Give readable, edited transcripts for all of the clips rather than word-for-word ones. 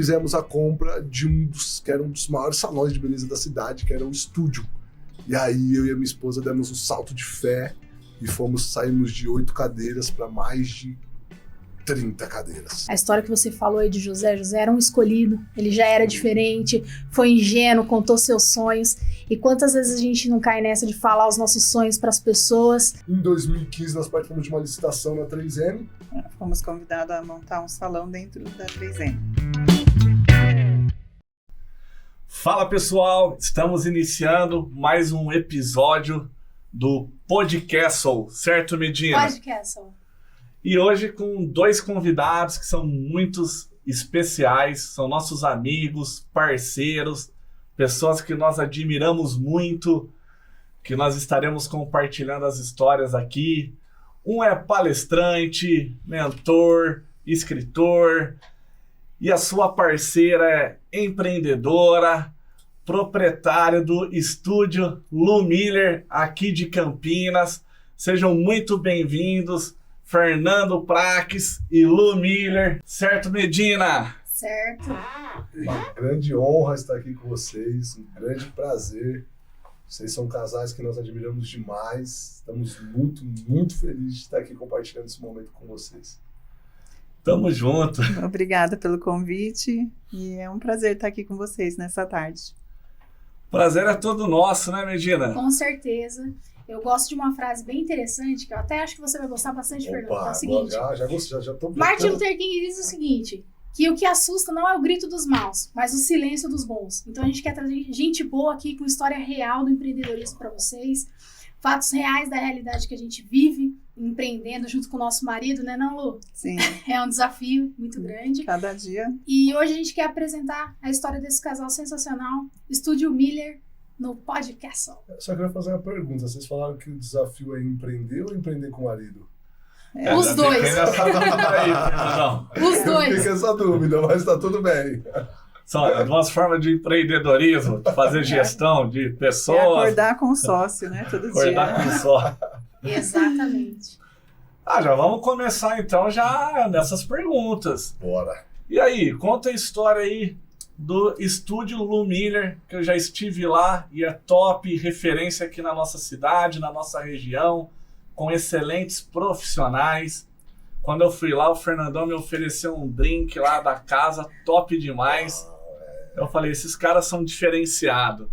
fizemos a compra de que era um dos maiores salões de beleza da cidade, que era um estúdio. E aí eu e a minha esposa demos um salto de fé e saímos de 8 cadeiras para mais de 30 cadeiras. A história que você falou aí de José era um escolhido, ele já era diferente, foi ingênuo, contou seus sonhos. E quantas vezes a gente não cai nessa de falar os nossos sonhos para as pessoas? Em 2015 nós participamos de uma licitação na 3M. Fomos convidados a montar um salão dentro da 3M. Fala pessoal, estamos iniciando mais um episódio do Podcastle, certo Medina? Podcastle. E hoje com 2 convidados que são muito especiais, são nossos amigos, parceiros, pessoas que nós admiramos muito, que nós estaremos compartilhando as histórias aqui. Um é palestrante, mentor, escritor, e a sua parceira é empreendedora, proprietária do estúdio Lu Miller, aqui de Campinas. Sejam muito bem-vindos, Fernando Praques e Lu Miller. Certo, Medina? Certo. Uma grande honra estar aqui com vocês, um grande prazer. Vocês são casais que nós admiramos demais. Estamos muito, muito felizes de estar aqui compartilhando esse momento com vocês. Tamo junto. Obrigada pelo convite e é um prazer estar aqui com vocês nessa tarde. Prazer é todo nosso, né, Medina? Com certeza. Eu gosto de uma frase bem interessante, que eu até acho que você vai gostar bastante, Fernando. É o seguinte, já tô... Martin Luther King diz o seguinte, que o que assusta não é o grito dos maus, mas o silêncio dos bons. Então a gente quer trazer gente boa aqui com história real do empreendedorismo para vocês, fatos reais da realidade que a gente vive, empreendendo junto com o nosso marido, né não, Lu? Sim. É um desafio muito grande. Cada dia. E hoje a gente quer apresentar a história desse casal sensacional, Estúdio Miller, no Podcastle. Só queria fazer uma pergunta. Vocês falaram que o desafio é empreender ou empreender com o marido? Os dois. Os dois. Fica essa dúvida, mas tá tudo bem. São duas formas de empreendedorismo, de fazer gestão de pessoas. É acordar com o sócio, né? Todo acordar dia. com o sócio. Exatamente. Já vamos começar então já nessas perguntas. Bora. E aí, conta a história aí do estúdio Lu Miller, que eu já estive lá e é top referência aqui na nossa cidade, na nossa região, com excelentes profissionais. Quando eu fui lá, o Fernandão me ofereceu um drink lá da casa, top demais. Eu falei, esses caras são diferenciados.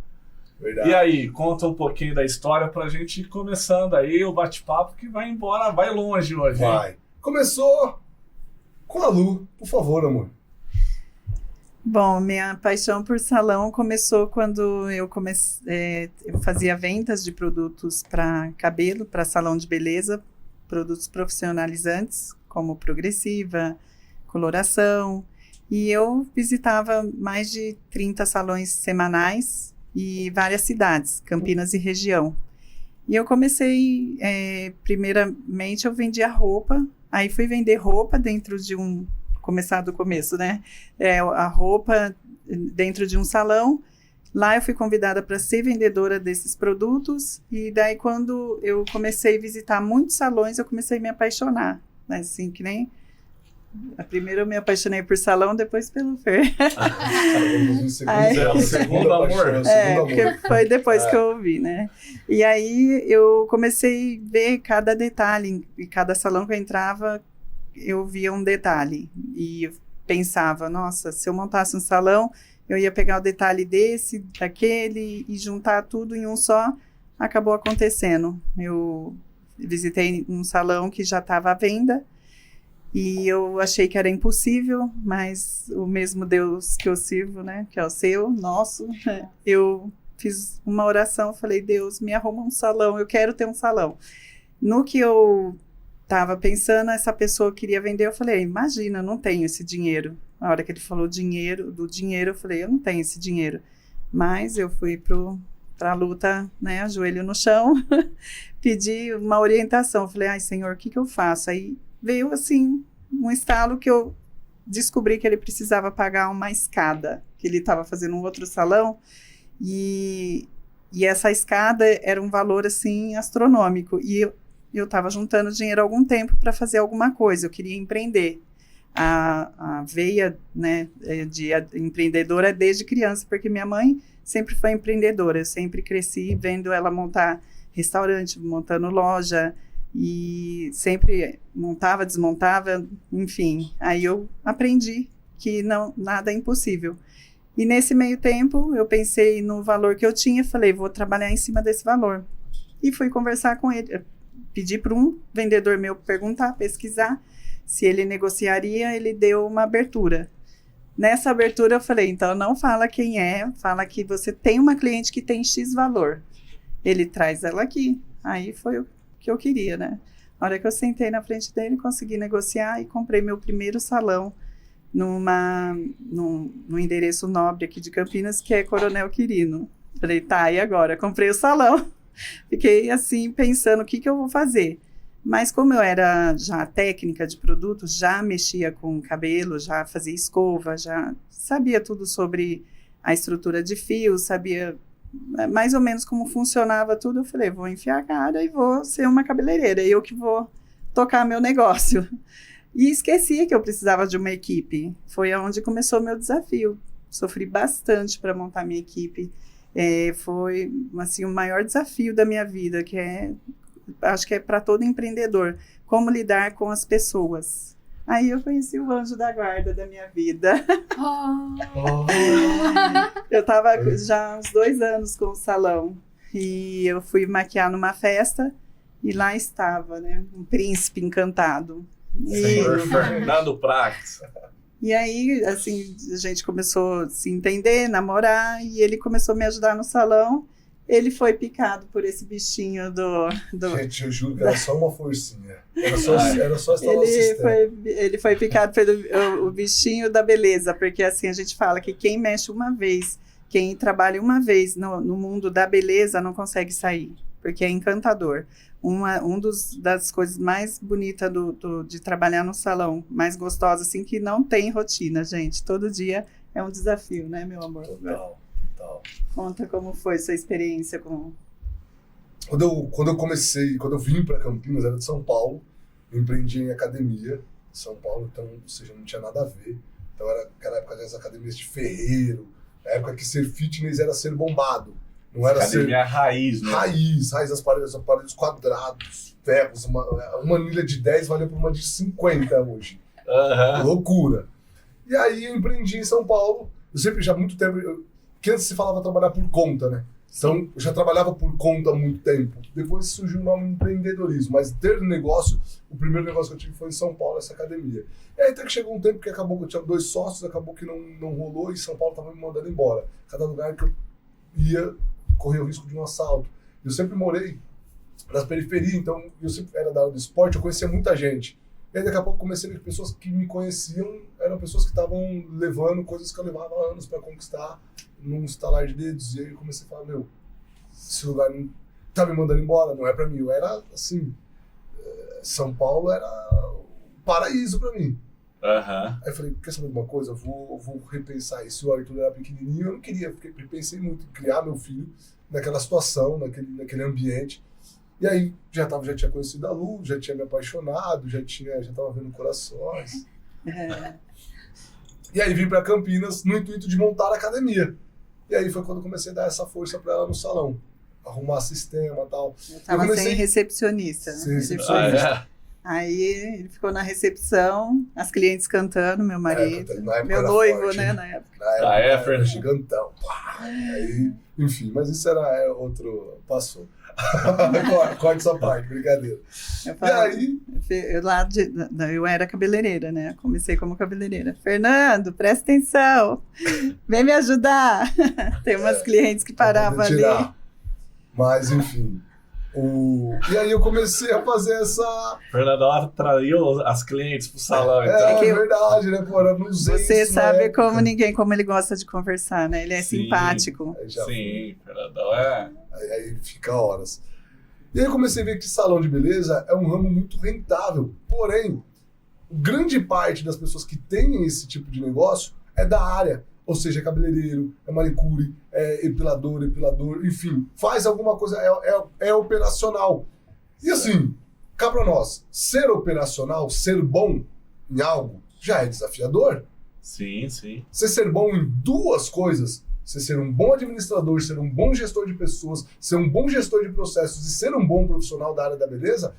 Verdade. E aí, conta um pouquinho da história pra gente ir começando aí o bate-papo que vai embora, vai longe hoje. Vai. Começou com a Lu, por favor, amor. Bom, minha paixão por salão começou quando eu eu fazia vendas de produtos para cabelo, para salão de beleza, produtos profissionalizantes, como progressiva, coloração, e eu visitava mais de 30 salões semanais e várias cidades, Campinas e região. E eu comecei, primeiramente eu vendia roupa, aí fui vender roupa dentro de começar do começo, né? A roupa dentro de um salão. Lá eu fui convidada para ser vendedora desses produtos e daí quando eu comecei a visitar muitos salões, eu comecei a me apaixonar. Assim, que nem... Primeiro eu me apaixonei por salão, depois pelo Fer. O segundo amor. Porque foi depois que eu ouvi, né? E aí eu comecei a ver cada detalhe, em cada salão que eu entrava, eu via um detalhe e eu pensava, nossa, se eu montasse um salão, eu ia pegar o detalhe desse, daquele e juntar tudo em um só. Acabou acontecendo. Eu visitei um salão que já estava à venda e eu achei que era impossível, mas o mesmo Deus que eu sirvo, né, que é o seu, nosso, eu fiz uma oração, falei, Deus, me arruma um salão, eu quero ter um salão. No que eu estava pensando, essa pessoa queria vender, eu falei, imagina, eu não tenho esse dinheiro. Na hora que ele falou do dinheiro, eu falei, eu não tenho esse dinheiro. Mas eu fui para a luta, né, joelho no chão, pedi uma orientação. Falei, ai, Senhor, o que eu faço? Aí veio, assim, um estalo que eu descobri que ele precisava pagar uma escada, que ele estava fazendo um outro salão, e essa escada era um valor, assim, astronômico. E eu estava juntando dinheiro há algum tempo para fazer alguma coisa, eu queria empreender. a veia, né, de empreendedora desde criança, porque minha mãe sempre foi empreendedora. Eu sempre cresci vendo ela montar restaurante, montando loja, e sempre montava, desmontava, enfim. Aí eu aprendi que nada é impossível. E nesse meio tempo, eu pensei no valor que eu tinha, falei, vou trabalhar em cima desse valor. E fui conversar com ele, pedi para um vendedor meu perguntar, pesquisar, se ele negociaria. Ele deu uma abertura. Nessa abertura eu falei, então não fala quem é, fala que você tem uma cliente que tem X valor. Ele traz ela aqui. Aí foi o que eu queria, né? A hora que eu sentei na frente dele, consegui negociar e comprei meu primeiro salão num endereço nobre aqui de Campinas, que é Coronel Quirino. Falei, tá, e agora? Comprei o salão. Fiquei assim, pensando o que eu vou fazer. Mas como eu era já técnica de produtos, já mexia com cabelo, já fazia escova, já sabia tudo sobre a estrutura de fio, sabia mais ou menos como funcionava tudo. Eu falei, vou enfiar a cara e vou ser uma cabeleireira, eu que vou tocar meu negócio. E esqueci que eu precisava de uma equipe. Foi onde começou o meu desafio. Sofri bastante para montar minha equipe. Foi assim, o maior desafio da minha vida, que acho que é para todo empreendedor, como lidar com as pessoas. Aí eu conheci o anjo da guarda da minha vida. Eu estava já há uns 2 anos com o salão, e eu fui maquiar numa festa, e lá estava, né, um príncipe encantado. Senhor Fernando Prates. E aí, assim, a gente começou a se entender, namorar, e ele começou a me ajudar no salão. Ele foi picado por esse bichinho do... Gente, eu juro que era só uma forcinha. Era só instalar o sistema. Ele foi picado pelo bichinho da beleza, porque assim, a gente fala que quem mexe uma vez, quem trabalha uma vez no mundo da beleza não consegue sair, porque é encantador. Das coisas mais bonitas de trabalhar no salão, mais gostosa, assim, que não tem rotina, gente. Todo dia é um desafio, né, meu amor? Total. Conta como foi sua experiência com... Quando eu vim para Campinas, era de São Paulo, eu empreendi em academia de São Paulo, então, ou seja, não tinha nada a ver. Então era aquela época das academias de ferreiro, a época que ser fitness era ser bombado. Não era academia raiz, né? Raiz das aparelhos quadrados, ferros, uma anilha de 10 valeu por uma de 50 hoje. Loucura. E aí eu empreendi em São Paulo, eu sempre, já há muito tempo, que antes se falava trabalhar por conta, né? Então, eu já trabalhava por conta há muito tempo. Depois surgiu o nome empreendedorismo, mas ter negócio, o primeiro negócio que eu tive foi em São Paulo, essa academia. E aí até que chegou um tempo que acabou que eu tinha 2 sócios, acabou que não rolou e São Paulo estava me mandando embora. Cada lugar que eu ia correr o risco de um assalto. Eu sempre morei nas periferias, então eu sempre era da área do esporte, eu conhecia muita gente. E aí daqui a pouco comecei a ver que pessoas que me conheciam eram pessoas que estavam levando coisas que eu levava anos para conquistar num estalar de dedos. E aí eu comecei a falar, meu, esse lugar não tá me mandando embora, não é para mim. Eu era assim, São Paulo era o paraíso para mim. Aí eu falei, quer saber de uma coisa? Eu vou repensar isso. O Arthur era pequenininho, eu não queria, pensei muito em criar meu filho naquela situação, naquele ambiente. E aí já tinha conhecido a Lu, já tinha me apaixonado, já tava vendo corações. E aí vim para Campinas no intuito de montar a academia. E aí foi quando eu comecei a dar essa força para ela no salão, arrumar sistema e tal. Eu tava sem recepcionista. Sem recepcionista. Aí ele ficou na recepção, as clientes cantando, meu marido, meu noivo, forte, né, na época. Na época era gigantão. Aí, enfim, mas isso era outro... Passou. Corte essa parte, brincadeira. Eu era cabeleireira, né? Comecei como cabeleireira. Fernando, presta atenção, vem me ajudar. Tem umas clientes que paravam ali. Mas, enfim... E aí eu comecei a fazer essa... Fernando atraiu as clientes pro salão. Então. É verdade, né? Pô, eu não usei Você isso sabe como ele gosta de conversar, né? Ele é simpático. Sim, Fernandão é... Aí fica horas. E aí eu comecei a ver que salão de beleza é um ramo muito rentável. Porém, grande parte das pessoas que têm esse tipo de negócio é da área. Ou seja, é cabeleireiro, é manicure, é epilador, enfim, faz alguma coisa, é operacional. E assim, cá pra nós, ser operacional, ser bom em algo, já é desafiador. Sim, sim. Você ser bom em duas coisas, você ser um bom administrador, ser um bom gestor de pessoas, ser um bom gestor de processos e ser um bom profissional da área da beleza,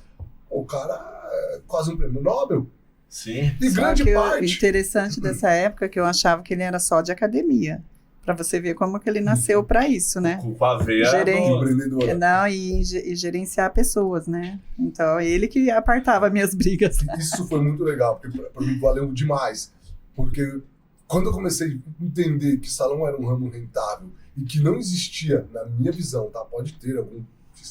o cara é quase um prêmio Nobel. Sim. E Só grande que parte... o interessante dessa época é que eu achava que ele era só de academia. Pra você ver como que ele nasceu pra isso, né? Com a veia Gerente. no- Empreendedora. Não, e gerenciar pessoas, né? Então, ele que apartava minhas brigas. Isso foi muito legal, porque pra mim valeu demais. Porque quando eu comecei a entender que salão era um ramo rentável e que não existia, na minha visão, tá? Pode ter algum que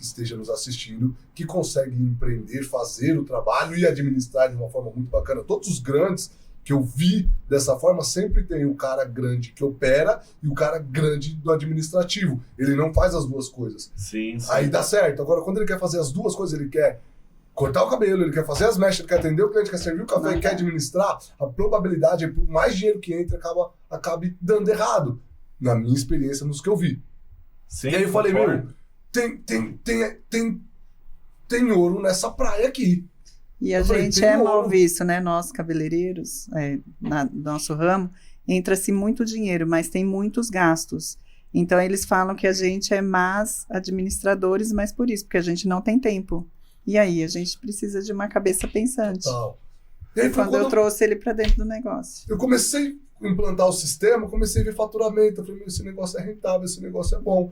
esteja nos assistindo, que consegue empreender, fazer o trabalho e administrar de uma forma muito bacana. Todos os grandes que eu vi dessa forma, sempre tem o cara grande que opera e o cara grande do administrativo. Ele não faz as duas coisas. Sim, sim. Aí dá certo. Agora, quando ele quer fazer as duas coisas, ele quer cortar o cabelo, ele quer fazer as mechas, ele quer atender o cliente, quer servir o café, Não, quer administrar, a probabilidade é que por mais dinheiro que entre, acabe dando errado. Na minha experiência, nos que eu vi. Sim, E aí eu falei, concordo. meu, tem ouro nessa praia aqui. E a Eu falei, gente tem é mal ouro. visto, né? Nós, cabeleireiros, nosso ramo, entra-se muito dinheiro, mas tem muitos gastos. Então, eles falam que a gente é más administradores, mas por isso, porque a gente não tem tempo. E aí, a gente precisa de uma cabeça pensante. Tal. E aí foi Quando eu trouxe ele para dentro do negócio. eu comecei a implantar o sistema, comecei a ver faturamento. Eu falei, meu, esse negócio é rentável, esse negócio é bom.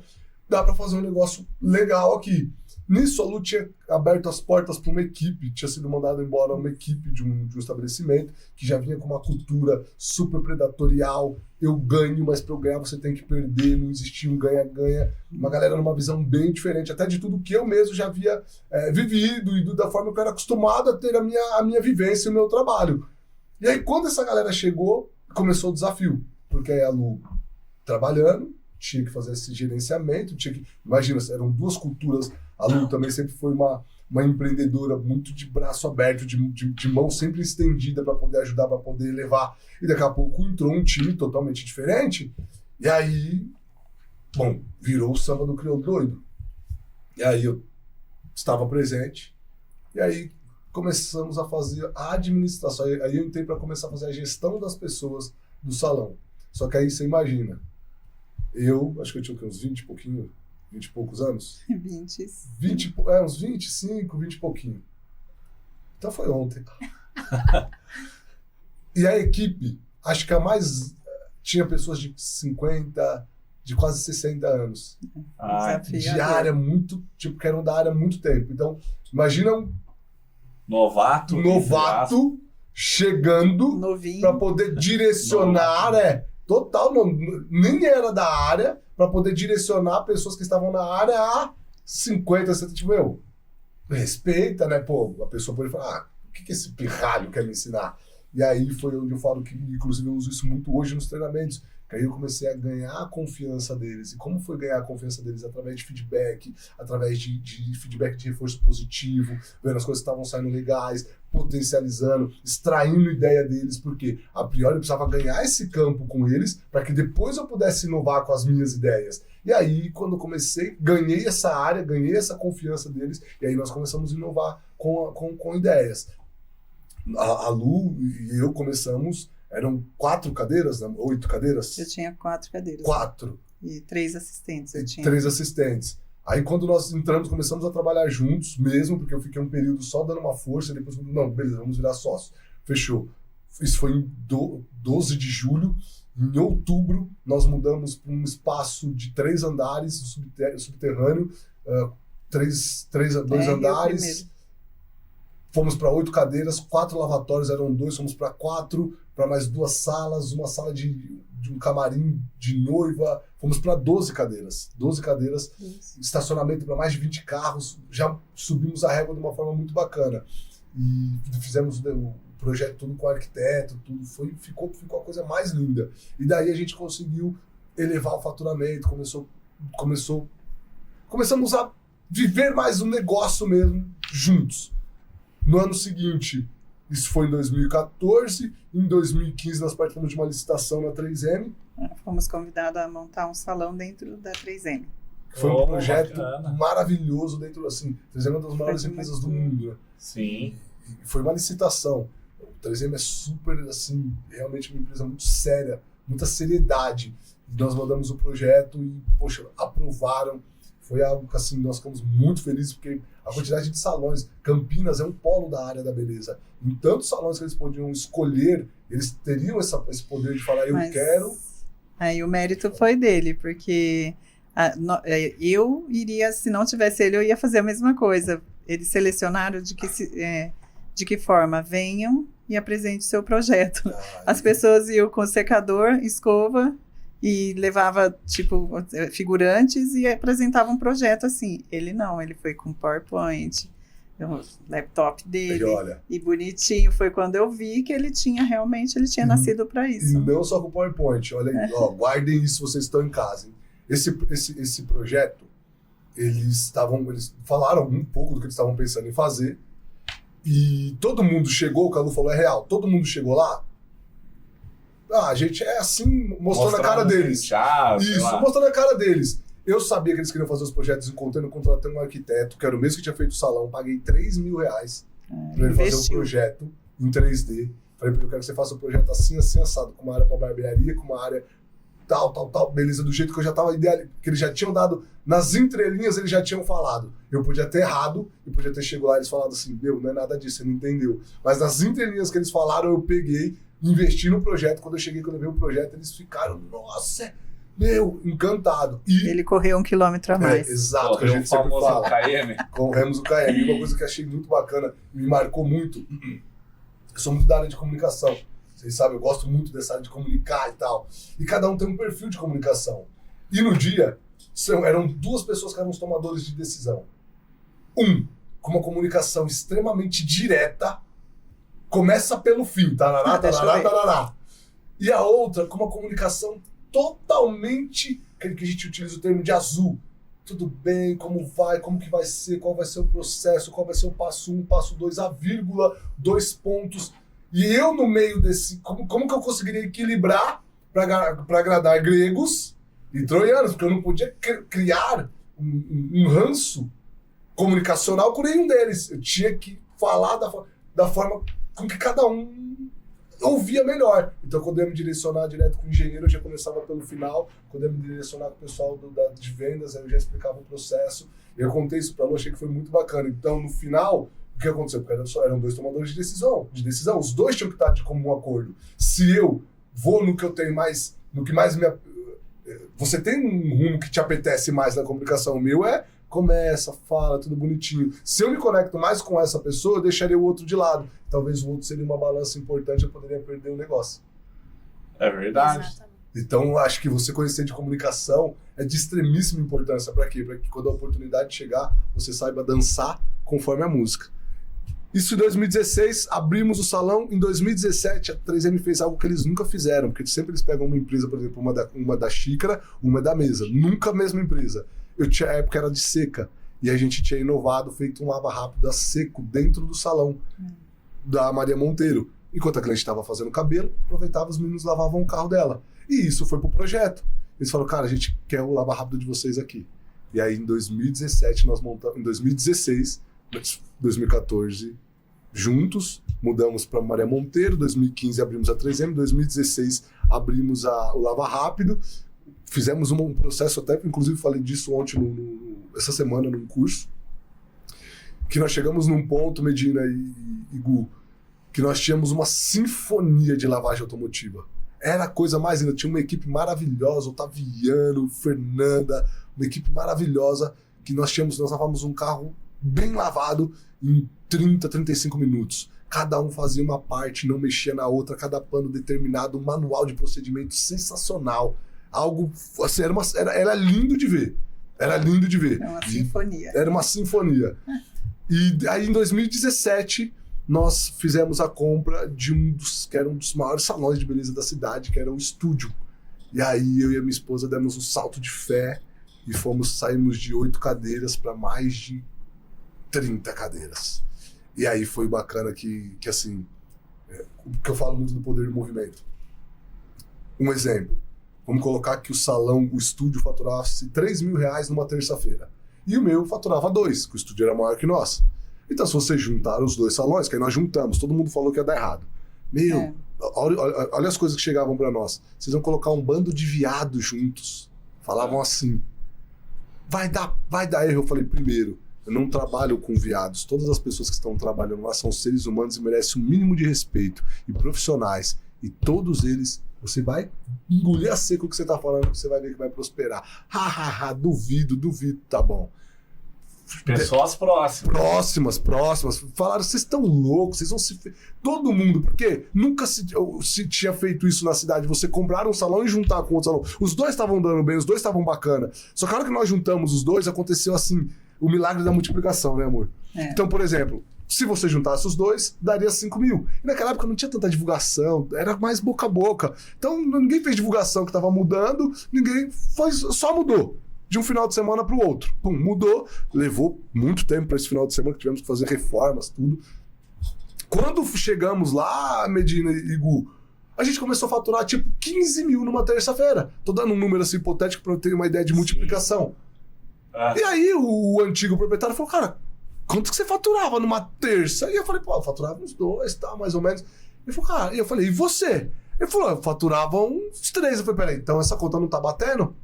Dá para fazer um negócio legal aqui. Nisso, a Lu tinha aberto as portas para uma equipe, tinha sido mandada embora uma equipe de um estabelecimento que já vinha com uma cultura super predatorial. Eu ganho, mas para eu ganhar você tem que perder, não existia um ganha-ganha. Uma galera numa visão bem diferente, até de tudo que eu mesmo já havia vivido e da forma que eu era acostumado a ter a minha vivência e o meu trabalho. E aí, quando essa galera chegou, começou o desafio, porque aí a Lu trabalhando, tinha que fazer esse gerenciamento, imagina, eram duas culturas. A Lu também sempre foi uma empreendedora muito de braço aberto, de mão sempre estendida para poder ajudar, para poder levar. E daqui a pouco entrou um time totalmente diferente. E aí, bom, virou o samba do crioulo doido. E aí eu estava presente. E aí começamos a fazer a administração. Aí eu entrei para começar a fazer a gestão das pessoas do salão. Só que aí você imagina, acho que eu tinha uns 20 e pouquinho, 20 e poucos anos. 20. Uns 25, 20 e pouquinho. Então foi ontem. E a equipe, acho que tinha pessoas de 50, de quase 60 anos. Desafio. De área muito, que eram da área há muito tempo. Então, imagina um Novato. novato chegando Novinho. para poder direcionar, total, nem era da área, para poder direcionar pessoas que estavam na área há 50, 70, tipo, meu, respeita, né, pô, a pessoa pode falar, o que esse pirralho quer me ensinar? E aí foi onde eu falo que, inclusive, eu uso isso muito hoje nos treinamentos, que aí eu comecei a ganhar a confiança deles. E como foi ganhar a confiança deles? Através de feedback, através de feedback de reforço positivo, vendo as coisas que estavam saindo legais, potencializando, extraindo ideia deles, porque a priori eu precisava ganhar esse campo com eles para que depois eu pudesse inovar com as minhas ideias. E aí, quando eu comecei, ganhei essa área, ganhei essa confiança deles, e aí nós começamos a inovar com ideias. A Lu e eu começamos, eram 4 cadeiras, né? 8 cadeiras? Eu tinha 4 cadeiras. 4. E 3 assistentes eu tinha. 3 assistentes. Aí quando nós entramos, começamos a trabalhar juntos mesmo, porque eu fiquei um período só dando uma força, e depois, não, beleza, vamos virar sócio. Fechou. Isso foi em 12 de julho. Em outubro, nós mudamos para um espaço de 3 andares, subterrâneo, 2 andares. Fomos para 8 cadeiras, 4 lavatórios, eram 2, fomos para 4, para mais 2 salas, uma sala de um camarim de noiva, fomos para 12 cadeiras. 12 cadeiras, estacionamento para mais de 20 carros, já subimos a régua de uma forma muito bacana. E fizemos o projeto todo com o arquiteto, tudo ficou a coisa mais linda. E daí a gente conseguiu elevar o faturamento, começamos a viver mais um negócio mesmo juntos. No ano seguinte, isso foi em 2014, em 2015 nós participamos de uma licitação na 3M. Fomos convidados a montar um salão dentro da 3M. Que foi um projeto bacana. maravilhoso dentro, assim, 3M é uma das maiores empresas do mundo, né? Sim. E foi uma licitação. O 3M é super, assim, realmente uma empresa muito séria, muita seriedade. Nós mandamos o projeto e, poxa, aprovaram. Foi algo que, assim, nós ficamos muito felizes, porque a quantidade de salões, Campinas é um polo da área da beleza. Em tantos salões que eles podiam escolher, eles teriam esse poder de falar, eu quero. Aí o mérito foi dele, porque eu iria, se não tivesse ele, eu ia fazer a mesma coisa. Eles selecionaram de que forma? Venham e apresente seu projeto. As pessoas iam com secador, escova, e levava, tipo, figurantes e apresentava um projeto assim. Ele não, ele foi com PowerPoint, o laptop dele, e bonitinho. Foi quando eu vi que ele tinha nascido para isso. E não só com PowerPoint, olha aí, ó, guardem isso, vocês estão em casa. Hein? Esse projeto, eles falaram um pouco do que eles estavam pensando em fazer, e todo mundo chegou, o Calu falou, é real, todo mundo chegou lá. A gente é assim, mostrando a cara deles. Isso, mostrando a cara deles. Eu sabia que eles queriam fazer os projetos encontrando, contratando um arquiteto, que era o mesmo que tinha feito o salão. Paguei R$3.000 para ele fazer o projeto em 3D. Falei pra ele, eu quero que você faça o projeto assim, assim, assado, com uma área para barbearia, com uma área tal, beleza, do jeito que eu já tava ideal, que eles já tinham dado, nas entrelinhas eles já tinham falado. Eu podia ter errado, e podia ter chegado lá e eles falado assim, meu, não é nada disso, você não entendeu. Mas nas entrelinhas que eles falaram, eu peguei, investi no projeto. Quando eu levei o projeto, eles ficaram, nossa, meu, encantado. E ele correu 1 quilômetro a mais. Exato, que a gente sempre fala. Corremos o KM. E uma coisa que achei muito bacana, me marcou muito, eu sou muito da área de comunicação. Vocês sabem, eu gosto muito dessa área de comunicar e tal. E cada um tem um perfil de comunicação. E no dia, eram 2 pessoas que eram os tomadores de decisão. Um, com uma comunicação extremamente direta, começa pelo fim, tarará. E a outra com uma comunicação totalmente, que a gente utiliza o termo de azul. Tudo bem, como vai, como que vai ser, qual vai ser o processo, qual vai ser o passo 1, passo 2, a vírgula, 2 pontos. E eu no meio desse, como que eu conseguiria equilibrar para agradar gregos e troianos? Porque eu não podia criar um ranço comunicacional com nenhum deles. Eu tinha que falar da forma com que cada um ouvia melhor. Então, quando eu ia me direcionar direto com o engenheiro, eu já começava pelo final. Quando eu ia me direcionar com o pessoal de vendas, eu já explicava o processo. Eu contei isso para a Lu, achei que foi muito bacana. Então, no final, o que aconteceu? Porque eram 2 tomadores de decisão. Os 2 tinham que estar de comum acordo. Se eu vou no que eu tenho mais, no que mais me... Você tem um rumo que te apetece mais na comunicação. O meu começa, fala, tudo bonitinho. Se eu me conecto mais com essa pessoa, eu deixaria o outro de lado. Talvez o outro seria uma balança importante, eu poderia perder o negócio. É verdade. Exatamente. Então, acho que você conhecer de comunicação é de extremíssima importância. Para quê? Para que quando a oportunidade chegar, você saiba dançar conforme a música. Isso em 2016, abrimos o salão. Em 2017, a 3M fez algo que eles nunca fizeram, porque sempre eles pegam uma empresa, por exemplo, uma da xícara, uma da mesa. Nunca a mesma empresa. A época era de seca, e a gente tinha inovado, feito um lava rápido a seco dentro do salão da Maria Monteiro. Enquanto a cliente estava fazendo cabelo, aproveitava, os meninos lavavam o carro dela. E isso foi pro projeto. Eles falaram, cara, a gente quer o lava rápido de vocês aqui. E aí em 2017 nós montamos, em 2016, 2014, juntos, mudamos para Maria Monteiro, 2015 abrimos a 3M, 2016 abrimos o Lava Rápido, fizemos um processo, até inclusive falei disso ontem, essa semana, num curso, que nós chegamos num ponto, Medina e Gu, que nós tínhamos uma sinfonia de lavagem automotiva. Era a coisa mais linda, tinha uma equipe maravilhosa, Otaviano, Fernanda, uma equipe maravilhosa, que nós lavávamos um carro bem lavado em 30, 35 minutos. Cada um fazia uma parte, não mexia na outra, cada pano determinado, um manual de procedimento sensacional. Algo, assim, era lindo de ver. Era lindo de ver. Era uma sinfonia. Era uma sinfonia. E aí em 2017, nós fizemos a compra que era um dos maiores salões de beleza da cidade, que era o Estúdio. E aí eu e a minha esposa demos um salto de fé e saímos de 8 cadeiras para mais de 30 cadeiras. E aí foi bacana que assim, que eu falo muito do poder do movimento. Um exemplo, vamos colocar que o estúdio faturasse R$3.000 numa terça-feira. E o meu faturava 2, que o estúdio era maior que nós. Então, se você juntar os 2 salões, que aí nós juntamos, todo mundo falou que ia dar errado. Olha as coisas que chegavam pra nós. Vocês vão colocar um bando de viados juntos. Falavam assim. Vai dar erro. Eu falei, primeiro, eu não trabalho com viados. Todas as pessoas que estão trabalhando lá são seres humanos e merecem o mínimo de respeito. E profissionais. E todos eles, você vai engolir a seco o que você tá falando, que você vai ver que vai prosperar. Duvido, tá bom. Pessoas próximas. Próximas. Falaram, vocês estão loucos, vocês vão se... Todo mundo, porque nunca se tinha feito isso na cidade. Você comprar um salão e juntar com outro salão. Os 2 estavam dando bem, os 2 estavam bacana. Só que a hora que nós juntamos os 2, aconteceu assim, o milagre da multiplicação, né, amor? Então, por exemplo, se você juntasse os 2, daria 5 mil. E naquela época não tinha tanta divulgação, era mais boca a boca. Então, ninguém fez divulgação que estava mudando, só mudou. De um final de semana para o outro. Pum, mudou. Levou muito tempo para esse final de semana, que tivemos que fazer reformas, tudo. Quando chegamos lá, Medina e Gu, a gente começou a faturar tipo 15 mil numa terça-feira. Tô dando um número assim hipotético para eu ter uma ideia de multiplicação. E aí o antigo proprietário falou, cara, quanto que você faturava numa terça? E eu falei, pô, eu faturava uns 2, tá, mais ou menos. Ele falou, cara, e eu falei, e você? Ele falou, eu faturava uns 3. Eu falei, peraí, então essa conta não tá batendo?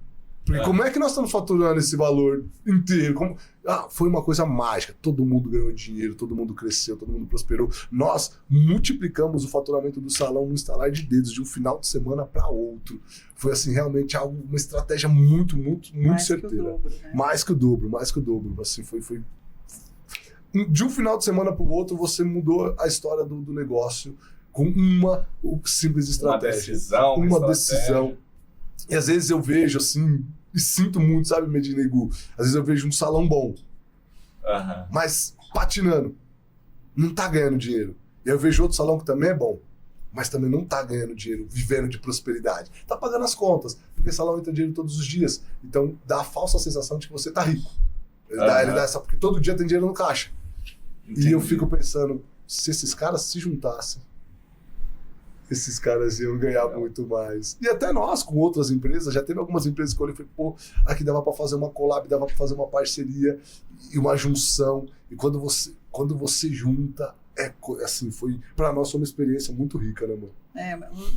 Porque como é que nós estamos faturando esse valor inteiro? Foi uma coisa mágica. Todo mundo ganhou dinheiro, todo mundo cresceu, todo mundo prosperou. Nós multiplicamos o faturamento do salão no estalar de dedos, de um final de semana para outro. Foi assim, realmente uma estratégia muito certeira. Mais que o dobro. Assim, foi... De um final de semana para o outro, você mudou a história do negócio com uma simples estratégia. Uma decisão. E às vezes eu vejo assim, e sinto muito, sabe, Medina e Gu? Às vezes eu vejo um salão bom, mas patinando, não tá ganhando dinheiro. E eu vejo outro salão que também é bom, mas também não tá ganhando dinheiro, vivendo de prosperidade. Tá pagando as contas, porque salão entra dinheiro todos os dias. Então dá a falsa sensação de que você tá rico. Ele dá essa, porque todo dia tem dinheiro no caixa. Entendi. E eu fico pensando, se esses caras se juntassem, esses caras iam ganhar muito mais. E até nós, com outras empresas, já teve algumas empresas que eu olhei e falei, pô, aqui dava pra fazer uma collab, dava pra fazer uma parceria e uma junção. E quando você junta, assim, pra nós foi uma experiência muito rica, né, amor?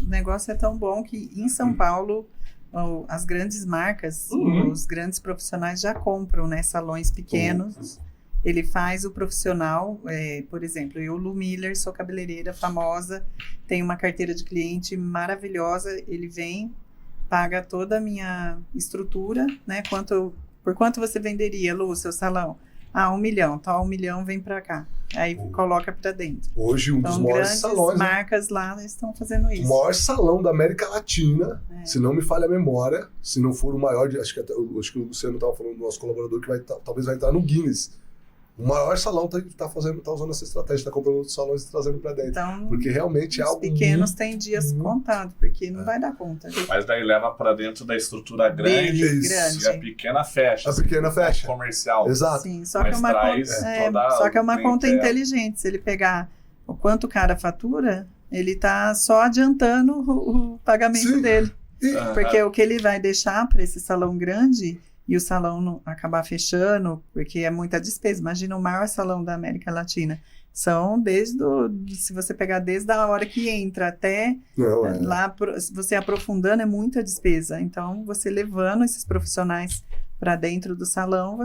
O negócio é tão bom que em São Paulo, as grandes marcas, os grandes profissionais já compram, né, salões pequenos. Ele faz o profissional, por exemplo, eu, Lu Miller, sou cabeleireira famosa, tenho uma carteira de cliente maravilhosa, ele vem, paga toda a minha estrutura, né? Por quanto você venderia, Lu, seu salão? 1 milhão, tá, 1 milhão vem pra cá. Aí coloca pra dentro. Hoje um dos maiores salões. As marcas lá estão fazendo isso. O maior salão da América Latina, se não me falha a memória, se não for o maior, acho que o Luciano estava falando do nosso colaborador que talvez vai entrar no Guinness. O maior salão tá usando essa estratégia, tá comprando outros salões e trazendo pra dentro. Então, porque realmente é algo pequenos têm dias contados, porque não vai dar conta. Mas daí leva pra dentro da estrutura grande. E a pequena fecha. A pequena fecha. Comercial. Exato. Sim, só que é uma conta inteligente. Se ele pegar o quanto o cara fatura, ele tá só adiantando o pagamento dele. Porque o que ele vai deixar para esse salão grande... E o salão não acabar fechando, porque é muita despesa. Imagina o maior salão da América Latina. São se você pegar desde a hora que entra até lá, você aprofundando, é muita despesa. Então, você levando esses profissionais para dentro do salão,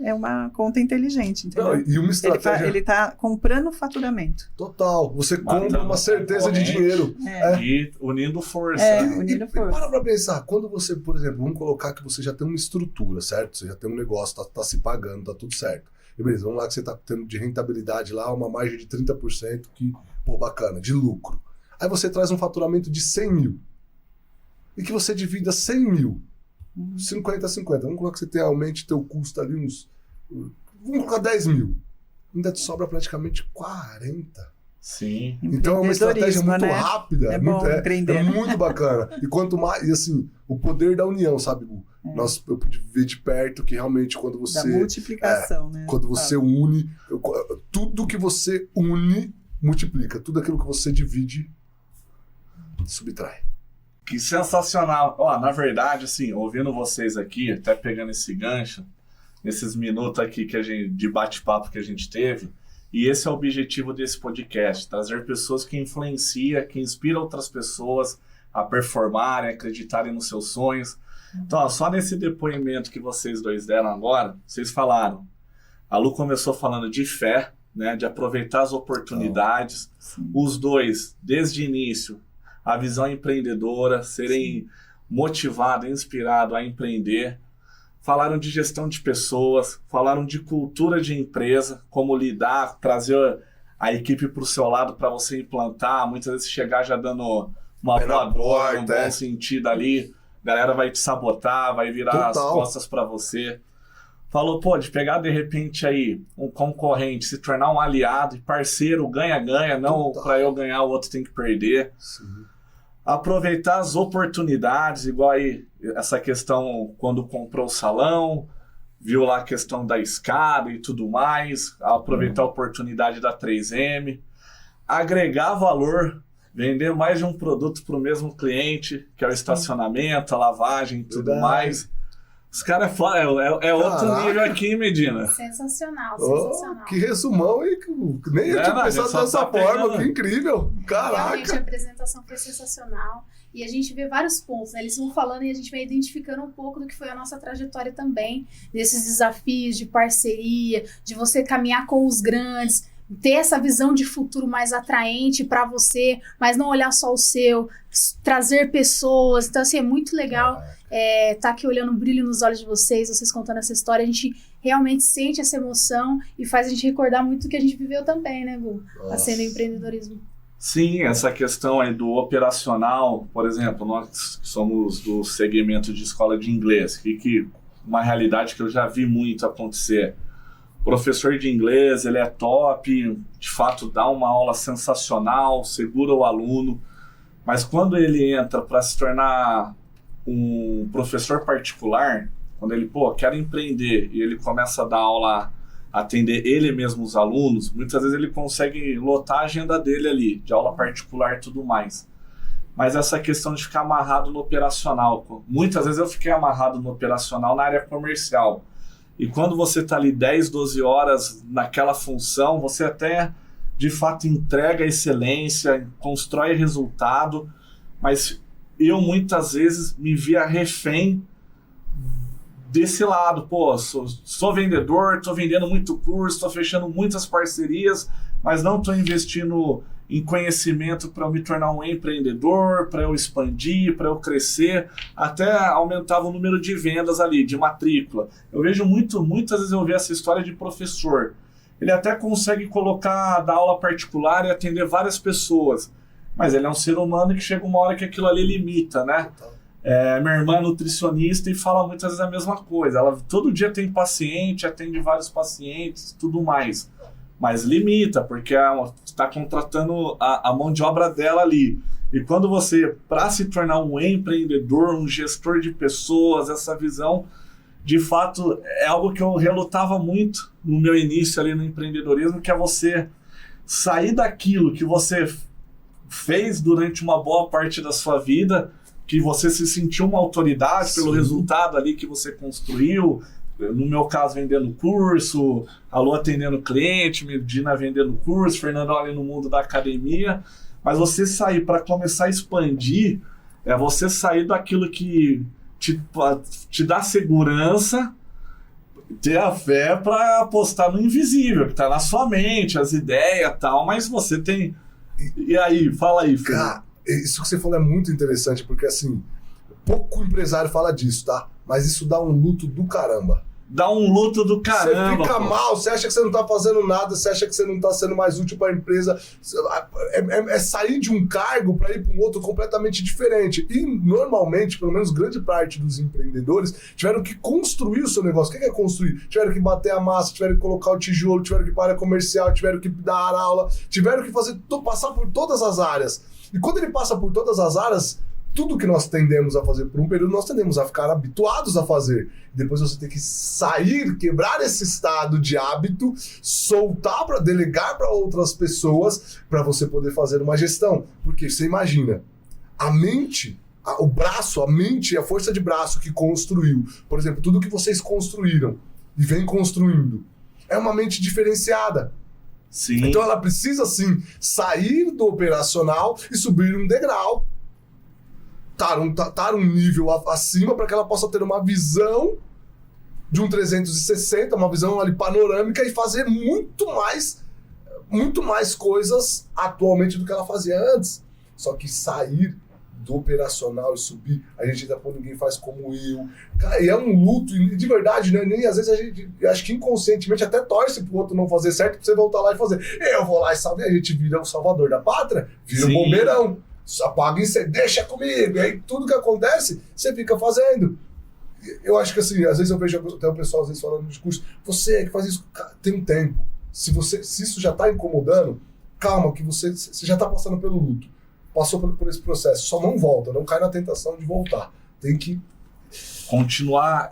é uma conta inteligente, entendeu? Não, e uma estratégia... Ele tá comprando faturamento. Total. Você compra uma certeza de dinheiro. E unindo força. Unindo força. Para pensar, quando você, por exemplo, vamos colocar que você já tem uma estrutura, certo? Você já tem um negócio, tá se pagando, tá tudo certo. E beleza, vamos lá que você tá tendo de rentabilidade lá, uma margem de 30%, que, pô, bacana, de lucro. Aí você traz um faturamento de 100 mil. E que você divida 100 mil. 50-50. Vamos colocar que você aumente teu custo ali vamos colocar 10 mil. Ainda te sobra praticamente 40. Sim. Então é uma estratégia muito rápida. É bom empreender. É muito bacana. E quanto mais... E assim, o poder da união, sabe, Gu? Eu pude ver de perto que realmente quando você... Da multiplicação, né? Quando você une... Tudo que você une, multiplica. Tudo aquilo que você divide, subtrai. Que sensacional. Na verdade, assim, ouvindo vocês aqui, até pegando esse gancho, nesses minutos aqui de bate-papo que a gente teve, E esse é o objetivo desse podcast, trazer pessoas que influenciam, que inspiram outras pessoas a performarem, a acreditarem nos seus sonhos. Então, ó, só nesse depoimento que vocês dois deram agora, vocês falaram. A Lu começou falando de fé, né, de aproveitar as oportunidades. Os dois, desde o início, a visão empreendedora, serem motivados, inspirados a empreender. Falaram de gestão de pessoas, falaram de cultura de empresa, como lidar, trazer a equipe para o seu lado para você implantar, muitas vezes chegar já dando uma voadora, um bom sentido ali, a galera vai te sabotar, vai virar as costas para você. Falou, pô, de pegar de repente aí um concorrente, se tornar um aliado e parceiro, ganha-ganha, não para eu ganhar o outro tem que perder. Sim. Aproveitar as oportunidades, igual aí essa questão quando comprou o salão, viu lá a questão da escada e tudo mais, aproveitar a oportunidade da 3M, agregar valor, vender mais de um produto para o mesmo cliente, que é o estacionamento, a lavagem e tudo mais. Os caras falam, é outro nível aqui, Medina. Sensacional, sensacional. Que resumão, e nem eu tinha pensado dessa forma, que incrível. Caraca. Realmente a apresentação foi sensacional. E a gente vê vários pontos, né? Eles vão falando e a gente vai identificando um pouco do que foi a nossa trajetória também, desses desafios de parceria, de você caminhar com os grandes, ter essa visão de futuro mais atraente para você, mas não olhar só o seu, trazer pessoas. Então, assim, é muito legal tá aqui olhando o brilho nos olhos de vocês contando essa história. A gente realmente sente essa emoção e faz a gente recordar muito do que a gente viveu também, né, Gu? Assim, no empreendedorismo. Sim, essa questão aí do operacional, por exemplo, nós que somos do segmento de escola de inglês, que uma realidade que eu já vi muito acontecer. O professor de inglês, ele é top, de fato dá uma aula sensacional, segura o aluno, mas quando ele entra para se tornar um professor particular, quando ele, quer empreender e ele começa a dar aula, atender ele mesmo os alunos, muitas vezes ele consegue lotar a agenda dele ali, de aula particular e tudo mais. Mas essa questão de ficar amarrado no operacional, muitas vezes eu fiquei amarrado no operacional na área comercial. E quando você está ali 10, 12 horas naquela função, você até, de fato, entrega excelência, constrói resultado, mas eu, muitas vezes, me via refém desse lado. Sou vendedor, estou vendendo muito curso, estou fechando muitas parcerias, mas não estou investindo em conhecimento para eu me tornar um empreendedor, para eu expandir, para eu crescer, até aumentava o número de vendas ali, de matrícula. Eu vejo muitas vezes eu vejo essa história de professor. Ele até consegue dar aula particular e atender várias pessoas, mas ele é um ser humano que chega uma hora que aquilo ali limita, né? Minha irmã é nutricionista e fala muitas vezes a mesma coisa. Ela todo dia tem paciente, atende vários pacientes, tudo mais. Mas limita, porque está contratando a mão de obra dela ali. E quando você, para se tornar um empreendedor, um gestor de pessoas, essa visão, de fato, é algo que eu relutava muito no meu início ali no empreendedorismo, que é você sair daquilo que você fez durante uma boa parte da sua vida, que você se sentiu uma autoridade pelo resultado ali que você construiu. No meu caso, vendendo curso, a Lu atendendo cliente, Medina vendendo curso, Fernando ali no mundo da academia. Mas você sair para começar a expandir, é você sair daquilo que te dá segurança, ter a fé para apostar no invisível, que está na sua mente, as ideias e tal, mas você tem... E aí, fala aí, Fernando. Cara, isso que você falou é muito interessante, porque assim, pouco empresário fala disso, tá? Mas isso dá um luto do caramba. Dá um luto do caramba. Você fica mal, você acha que você não tá fazendo nada, você acha que você não tá sendo mais útil para a empresa. É sair de um cargo para ir para um outro completamente diferente. E normalmente, pelo menos grande parte dos empreendedores, tiveram que construir o seu negócio. O que é construir? Tiveram que bater a massa, tiveram que colocar o tijolo, tiveram que ir para a área comercial, tiveram que dar aula, tiveram que passar por todas as áreas. E quando ele passa por todas as áreas, tudo que nós tendemos a fazer por um período, nós tendemos a ficar habituados a fazer. Depois você tem que sair, quebrar esse estado de hábito, soltar para delegar para outras pessoas, para você poder fazer uma gestão. Porque você imagina, a mente, o braço, a mente, a força de braço que construiu, por exemplo, tudo que vocês construíram e vem construindo, é uma mente diferenciada. Sim. Então ela precisa, sim, sair do operacional e subir um degrau. Estar um nível acima para que ela possa ter uma visão de um 360, uma visão ali panorâmica e fazer muito mais coisas atualmente do que ela fazia antes. Só que sair do operacional e subir, a gente ainda pô, ninguém faz como eu. Cara, e é um luto, e de verdade, né? Nem às vezes a gente, acho que inconscientemente até torce pro outro não fazer certo, pra você voltar lá e fazer. Eu vou lá e salve, a gente vira o salvador da pátria, vira o bombeirão, apaga incêndio, deixa comigo, e aí tudo que acontece, você fica fazendo. Eu acho que assim, às vezes eu vejo até o pessoal às vezes falando no discurso, você que faz isso, cara, tem um tempo. Se isso já tá incomodando, calma, que você já tá passando pelo luto. Passou por esse processo, só não volta, não cai na tentação de voltar. Tem que continuar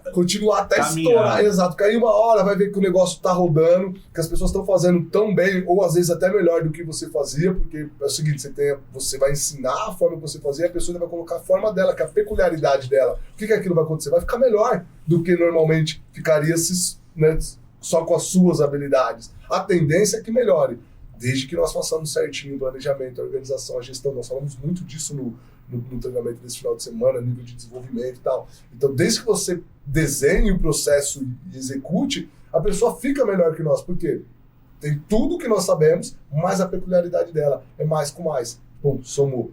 até caminhando. Estourar. Exato, porque aí uma hora vai ver que o negócio tá rodando, que as pessoas estão fazendo tão bem, ou às vezes até melhor do que você fazia, porque é o seguinte, você vai ensinar a forma que você fazia, a pessoa vai colocar a forma dela, que é a peculiaridade dela. O que aquilo vai acontecer? Vai ficar melhor do que normalmente ficaria né, só com as suas habilidades. A tendência é que melhore. Desde que nós façamos certinho o planejamento, a organização, a gestão. Nós falamos muito disso no treinamento desse final de semana, nível de desenvolvimento e tal. Então, desde que você desenhe o processo e execute, a pessoa fica melhor que nós. Por quê? Tem tudo que nós sabemos, mas a peculiaridade dela é mais com mais. Bom, somou.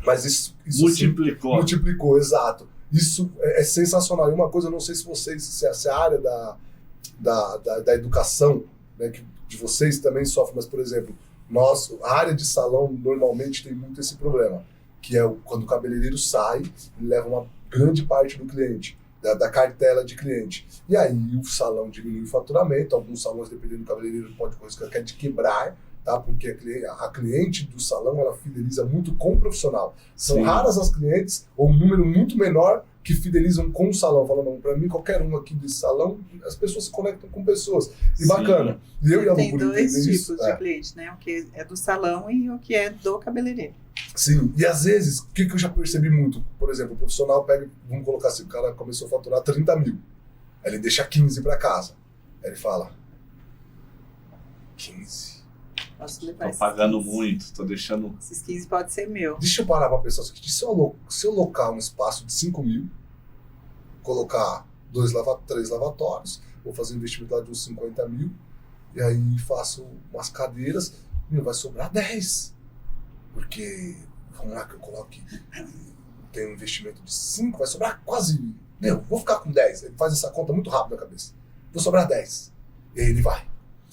Mas isso multiplicou. Sim, multiplicou, exato. Isso é sensacional. E uma coisa, eu não sei se a área da educação, né, que de vocês também sofre, mas, por exemplo, a área de salão normalmente tem muito esse problema, que é quando o cabeleireiro sai, ele leva uma grande parte do cliente, da cartela de cliente. E aí o salão diminui o faturamento, alguns salões, dependendo do cabeleireiro, pode coisa de quebrar, tá? Porque a cliente do salão, ela fideliza muito com o profissional. São raras as clientes, ou um número muito menor, que fidelizam com o salão, falando, para mim, qualquer um aqui desse salão, as pessoas se conectam com pessoas. E sim, bacana. E eu tem dois tipos de cliente, né? O que é do salão e o que é do cabeleireiro. Sim, e às vezes, o que eu já percebi muito, por exemplo, o profissional pega, vamos colocar assim, o cara começou a faturar 30 mil, aí ele deixa 15 para casa, aí ele fala, 15? Tô pagando muito, tô deixando... Esses 15 pode ser meu. Deixa eu parar pra pensar o seguinte, se eu alocar um espaço de 5 mil, colocar 3 lavatórios, vou fazer um investimento lá de uns 50 mil, e aí faço umas cadeiras, vai sobrar 10. Porque, vamos lá que eu coloque, tem um investimento de 5, vai sobrar quase, vou ficar com 10. Ele faz essa conta muito rápido na cabeça. Vou sobrar 10. E aí ele vai.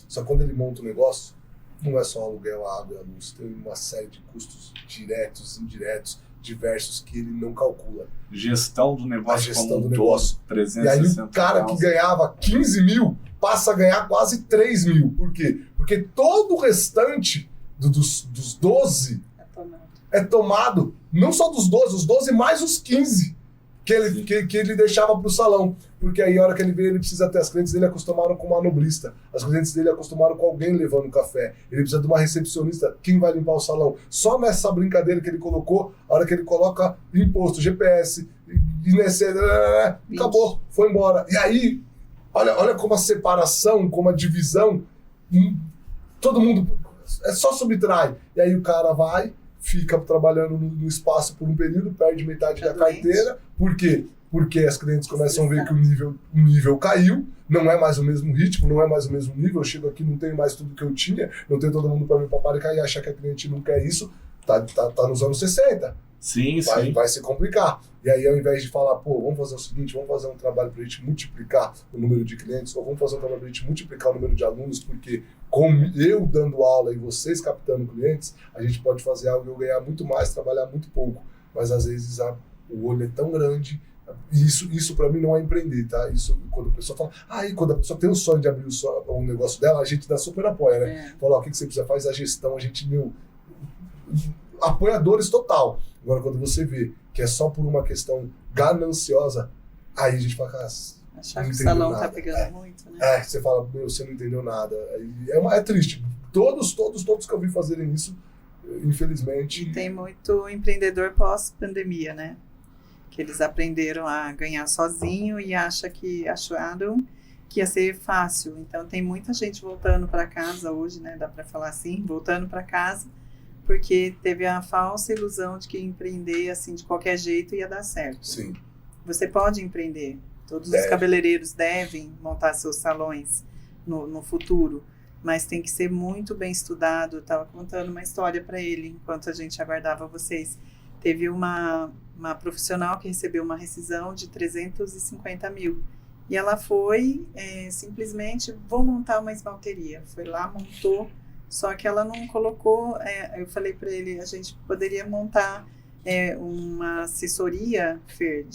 Só que quando ele monta o negócio, não é só aluguel, água, luz, tem uma série de custos diretos, indiretos, diversos que ele não calcula. Gestão do negócio, a gestão como do negócio. 360 e aí o cara que ganhava 15 mil passa a ganhar quase 3 mil. Por quê? Porque todo o restante dos 12 é tomado, não só dos 12, os 12 mais os 15 que ele deixava para o salão. Porque aí, a hora que ele veio, ele precisa ter. As clientes dele acostumaram com uma manobrista, as clientes dele acostumaram com alguém levando café. Ele precisa de uma recepcionista. Quem vai limpar o salão? Só nessa brincadeira que ele colocou, a hora que ele coloca imposto, GPS, INSS, acabou, foi embora. E aí, olha como a separação, como a divisão, todo mundo é só subtrai. E aí o cara vai, fica trabalhando no espaço por um período, perde metade da carteira. Por quê? Porque as clientes começam a ver que o nível caiu, não é mais o mesmo ritmo, não é mais o mesmo nível, eu chego aqui, não tenho mais tudo que eu tinha, não tenho todo mundo para me paparicar e achar que a cliente não quer isso, tá nos anos 60. Sim. Vai se complicar. E aí, ao invés de falar, vamos fazer o seguinte, vamos fazer um trabalho para a gente multiplicar o número de clientes, ou vamos fazer um trabalho para a gente multiplicar o número de alunos, porque com eu dando aula e vocês captando clientes, a gente pode fazer algo e eu ganhar muito mais, trabalhar muito pouco. Mas às vezes o olho é tão grande. Isso para mim não é empreender, tá? Isso quando a pessoa fala, quando a pessoa tem o sonho de abrir o negócio dela, a gente dá super apoio, né? Fala, o que você precisa? Faz a gestão, a gente, apoiadores total. Agora, quando você vê que é só por uma questão gananciosa, aí a gente fala, achar que o salão nada. Tá pegando muito, né? Você fala, você não entendeu nada. É triste. Todos que eu vi fazerem isso, infelizmente... E tem muito empreendedor pós-pandemia, né? Que eles aprenderam a ganhar sozinho e acharam que ia ser fácil. Então tem muita gente voltando para casa hoje, né? Dá para falar assim, voltando para casa, porque teve a falsa ilusão de que empreender assim de qualquer jeito ia dar certo. Sim. Você pode empreender. Todos os cabeleireiros devem montar seus salões no futuro, mas tem que ser muito bem estudado. Eu estava contando uma história para ele enquanto a gente aguardava vocês. Teve uma profissional que recebeu uma rescisão de 350 mil. E ela foi simplesmente, vou montar uma esmalteria. Foi lá, montou, só que ela não colocou, eu falei para ele, a gente poderia montar uma assessoria, Fer,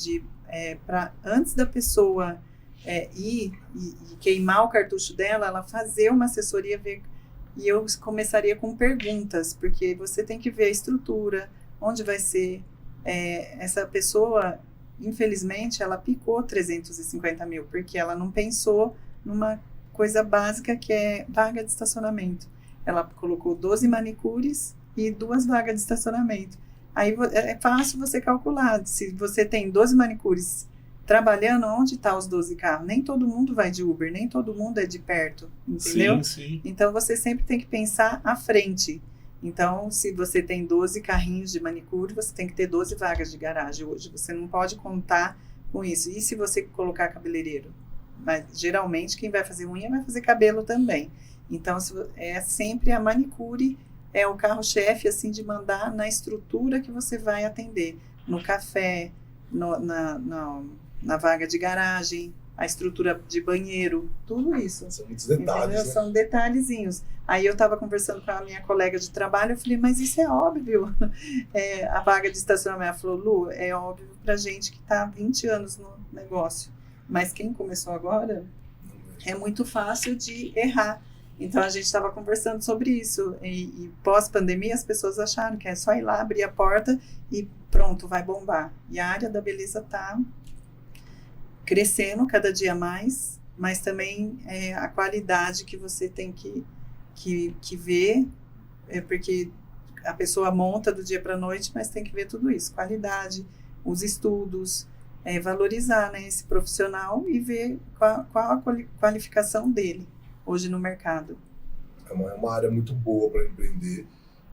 para antes da pessoa ir e queimar o cartucho dela, ela fazer uma assessoria, ver, e eu começaria com perguntas, porque você tem que ver a estrutura, onde vai ser. Essa pessoa, infelizmente, ela picou 350 mil, porque ela não pensou numa coisa básica que é vaga de estacionamento. Ela colocou 12 manicures e 2 vagas de estacionamento. Aí é fácil você calcular, se você tem 12 manicures trabalhando, onde está os 12 carros? Nem todo mundo vai de Uber, nem todo mundo é de perto, entendeu? Sim, sim. Então você sempre tem que pensar à frente. Então, se você tem 12 carrinhos de manicure, você tem que ter 12 vagas de garagem hoje. Você não pode contar com isso. E se você colocar cabeleireiro? Mas, geralmente, quem vai fazer unha vai fazer cabelo também. Então, é sempre a manicure, é o carro-chefe, assim, de mandar na estrutura que você vai atender. No café, na vaga de garagem, a estrutura de banheiro, tudo isso. São muitos detalhes, né? São detalhezinhos. Aí eu estava conversando com a minha colega de trabalho, eu falei, mas isso é óbvio. A vaga de estacionamento, ela falou, Lu, é óbvio pra gente que está há 20 anos no negócio. Mas quem começou agora, é muito fácil de errar. Então a gente estava conversando sobre isso. E pós-pandemia as pessoas acharam que é só ir lá, abrir a porta e pronto, vai bombar. E a área da beleza está crescendo cada dia mais, mas também a qualidade que você tem que ver, porque a pessoa monta do dia para a noite, mas tem que ver tudo isso, qualidade, os estudos, valorizar, né, esse profissional e ver qual a qualificação dele hoje no mercado. É uma área muito boa para empreender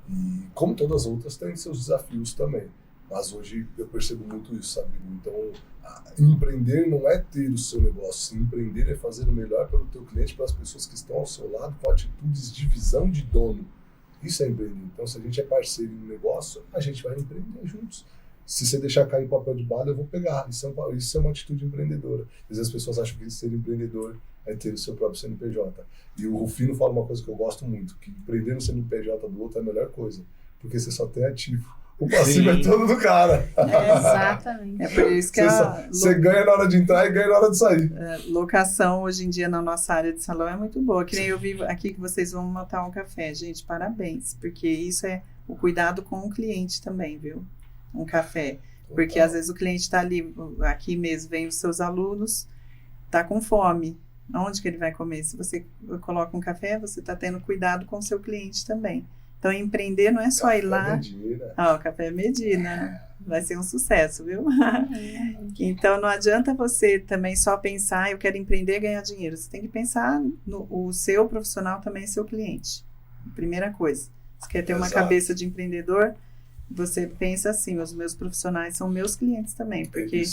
e, como todas as outras, tem seus desafios também. Mas hoje eu percebo muito isso, sabe? Então, empreender não é ter o seu negócio. Empreender é fazer o melhor pelo teu cliente, pelas pessoas que estão ao seu lado, com atitudes de visão de dono. Isso é empreender. Então, se a gente é parceiro em um negócio, a gente vai empreender juntos. Se você deixar cair papel de bala, eu vou pegar. Isso é uma atitude empreendedora. Às vezes as pessoas acham que ser empreendedor é ter o seu próprio CNPJ. E o Rufino fala uma coisa que eu gosto muito, que empreender no CNPJ do outro é a melhor coisa, porque você só tem ativo. O passivo é todo do cara. Exatamente. É por isso que você ganha na hora de entrar e ganha na hora de sair. Locação hoje em dia na nossa área de salão é muito boa. Que nem eu vi aqui que vocês vão montar um café. Gente, parabéns. Porque isso é o cuidado com o cliente também, viu? Um café. Porque às vezes o cliente está ali, aqui mesmo, vem os seus alunos, está com fome. Onde que ele vai comer? Se você coloca um café, você está tendo cuidado com o seu cliente também. Então, empreender não é só ir lá... O Café Medina. Vai ser um sucesso, viu? Então, não adianta você também só pensar, eu quero empreender e ganhar dinheiro. Você tem que pensar o seu profissional também é seu cliente. Primeira coisa. Você quer ter uma cabeça de empreendedor, você pensa assim, os meus profissionais são meus clientes também. Porque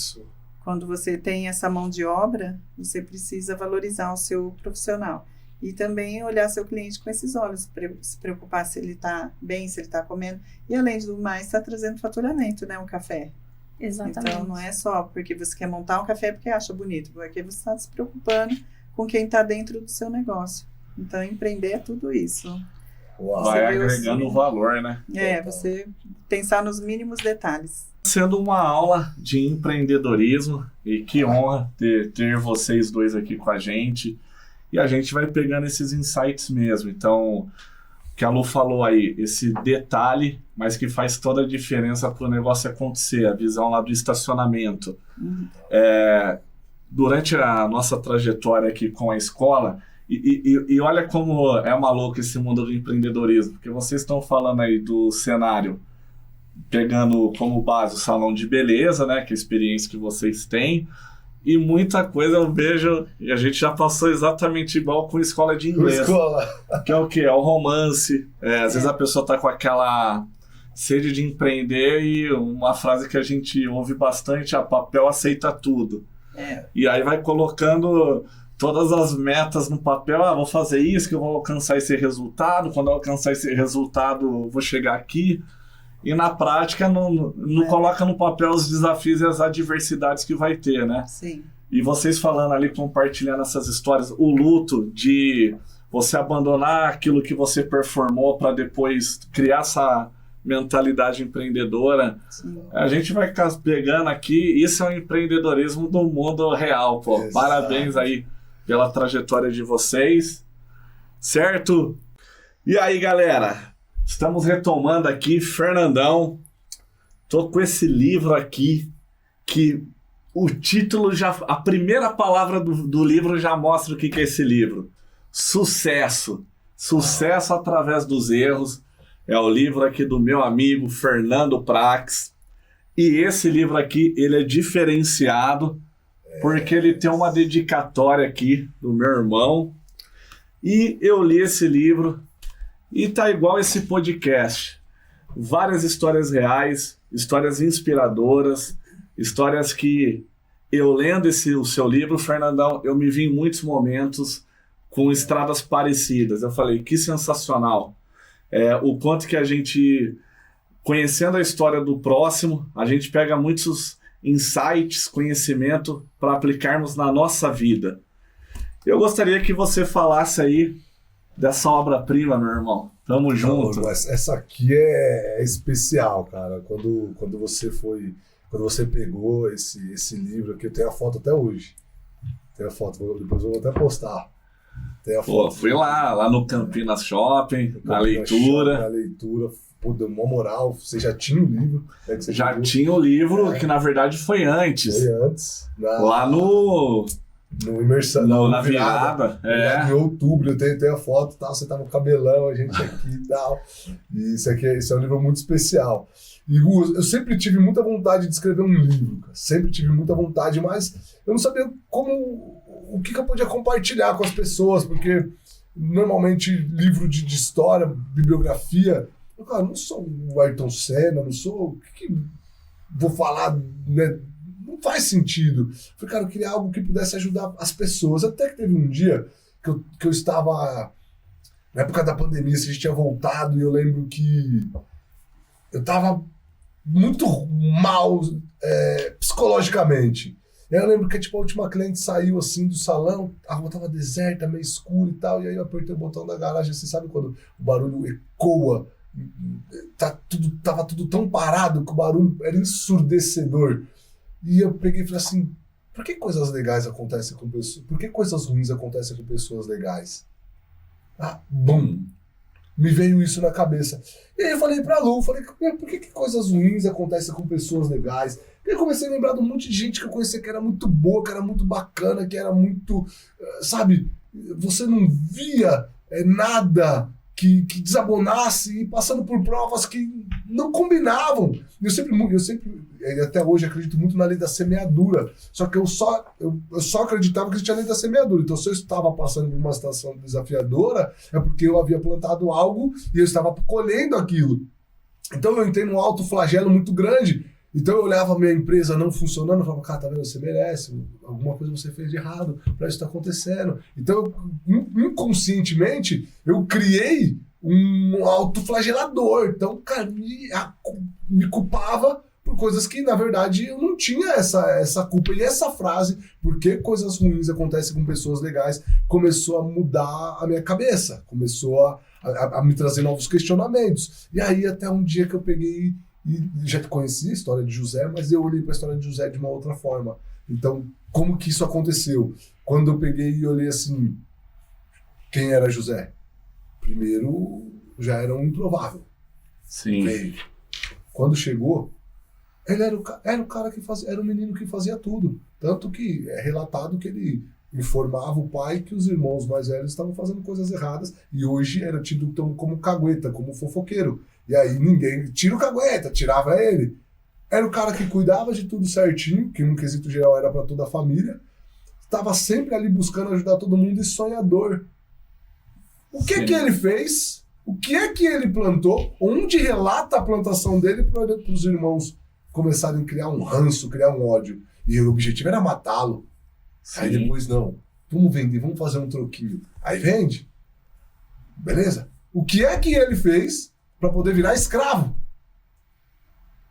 quando você tem essa mão de obra, você precisa valorizar o seu profissional. E também olhar seu cliente com esses olhos, se preocupar se ele está bem, se ele está comendo. E além do mais, está trazendo faturamento, né? Um café. Exatamente. Então, não é só porque você quer montar um café porque acha bonito, porque você está se preocupando com quem está dentro do seu negócio. Então, empreender é tudo isso. Uau. Vai agregando valor, né? Você pensar nos mínimos detalhes. Sendo uma aula de empreendedorismo, e que honra ter vocês dois aqui com a gente. E a gente vai pegando esses insights mesmo. Então, o que a Lu falou aí, esse detalhe, mas que faz toda a diferença para o negócio acontecer, a visão lá do estacionamento. Durante a nossa trajetória aqui com a escola, e olha como é maluco esse mundo do empreendedorismo, porque vocês estão falando aí do cenário, pegando como base o salão de beleza, né, que é a experiência que vocês têm, E muita coisa eu vejo, e a gente já passou exatamente igual com escola de inglês. Escola. Que é o quê? É o romance. Às vezes a pessoa tá com aquela sede de empreender e uma frase que a gente ouve bastante, papel aceita tudo. E aí vai colocando todas as metas no papel, vou fazer isso, que eu vou alcançar esse resultado, quando eu alcançar esse resultado eu vou chegar aqui. E na prática não coloca no papel os desafios e as adversidades que vai ter, né? Sim. E vocês falando ali, compartilhando essas histórias, o luto de você abandonar aquilo que você performou para depois criar essa mentalidade empreendedora. Sim. A gente vai ficar pegando aqui, isso é o empreendedorismo do mundo real, pô. Exato. Parabéns aí pela trajetória de vocês, certo? E aí, galera? Estamos retomando aqui, Fernandão. Tô com esse livro aqui, que o título já... A primeira palavra do livro já mostra o que é esse livro. Sucesso. Sucesso através dos erros. É o livro aqui do meu amigo Fernando Prax. E esse livro aqui, ele é diferenciado, porque ele tem uma dedicatória aqui do meu irmão. E eu li esse livro... E tá igual esse podcast. Várias histórias reais, histórias inspiradoras, histórias que eu lendo o seu livro, Fernandão, eu me vi em muitos momentos com estradas parecidas. Eu falei, que sensacional. O quanto que a gente, conhecendo a história do próximo, a gente pega muitos insights, conhecimento para aplicarmos na nossa vida. Eu gostaria que você falasse aí dessa obra-prima, meu irmão. Tamo junto. Não, mas essa aqui é especial, cara. Quando você pegou esse livro aqui, eu tenho a foto até hoje. Tem a foto, depois eu vou até postar. Tem a foto. Fui lá no Campinas Shopping, na leitura. Na leitura, pô, deu uma moral. Você já tinha o livro? Já tinha o livro, que na verdade foi antes. Foi antes. Lá no Imersão. Na virada. Em outubro, eu tenho a foto e tal, você tava com cabelão, a gente aqui e tal. E esse é um livro muito especial. E Gu, eu sempre tive muita vontade de escrever um livro, cara. Sempre tive muita vontade, mas eu não sabia o que eu podia compartilhar com as pessoas, porque normalmente livro de história, bibliografia, eu não sou o Ayrton Senna, não sou... O que vou falar, né? Não faz sentido. Falei, cara, eu queria algo que pudesse ajudar as pessoas. Até que teve um dia que eu estava... Na época da pandemia, a gente tinha voltado, e eu lembro que eu estava muito mal psicologicamente. E aí eu lembro que a última cliente saiu assim do salão, a rua estava deserta, meio escura e tal, e aí eu apertei o botão da garagem, você sabe quando o barulho ecoa, tava tudo tão parado que o barulho era ensurdecedor. E eu peguei e falei assim, por que coisas legais acontecem com pessoas? Por que coisas ruins acontecem com pessoas legais? Bum! Me veio isso na cabeça. E aí eu falei pra Lu, por que coisas ruins acontecem com pessoas legais? E aí eu comecei a lembrar de um monte de gente que eu conhecia que era muito boa, que era muito bacana, que era muito... Sabe, você não via nada que desabonasse e passando por provas que não combinavam. Eu sempre, até hoje, acredito muito na lei da semeadura. Só que eu só acreditava que existia a lei da semeadura. Então, se eu estava passando por uma situação desafiadora, é porque eu havia plantado algo e eu estava colhendo aquilo. Então, eu entrei num autoflagelo muito grande. Então, eu olhava a minha empresa não funcionando e falava, cara, tá vendo, você merece. Alguma coisa você fez de errado para isso estar acontecendo. Então, inconscientemente, eu criei um autoflagelador. Então, cara, me culpava por coisas que, na verdade, eu não tinha essa culpa. E essa frase, por que coisas ruins acontecem com pessoas legais, começou a mudar a minha cabeça. Começou a me trazer novos questionamentos. E aí, até um dia que eu peguei... E já conhecia a história de José, mas eu olhei para a história de José de uma outra forma. Então, como que isso aconteceu? Quando eu peguei e olhei assim, quem era José? Primeiro, já era um improvável. Sim. Veio. Quando chegou, ele era o cara que fazia, era o menino que fazia tudo. Tanto que é relatado que ele informava o pai que os irmãos mais velhos estavam fazendo coisas erradas e hoje era tido como cagueta, como fofoqueiro. E aí ninguém tira o cagueta, tirava ele. era o cara que cuidava de tudo certinho, que no quesito geral era para toda a família, estava sempre ali buscando ajudar todo mundo e sonhador. O que que ele fez? O que é que ele plantou? Onde relata a plantação dele para os irmãos começarem a criar um ranço, criar um ódio? E o objetivo era matá-lo. Aí depois, não, vamos vender, vamos fazer um troquinho. Aí vende. Beleza? O que é que ele fez para poder virar escravo?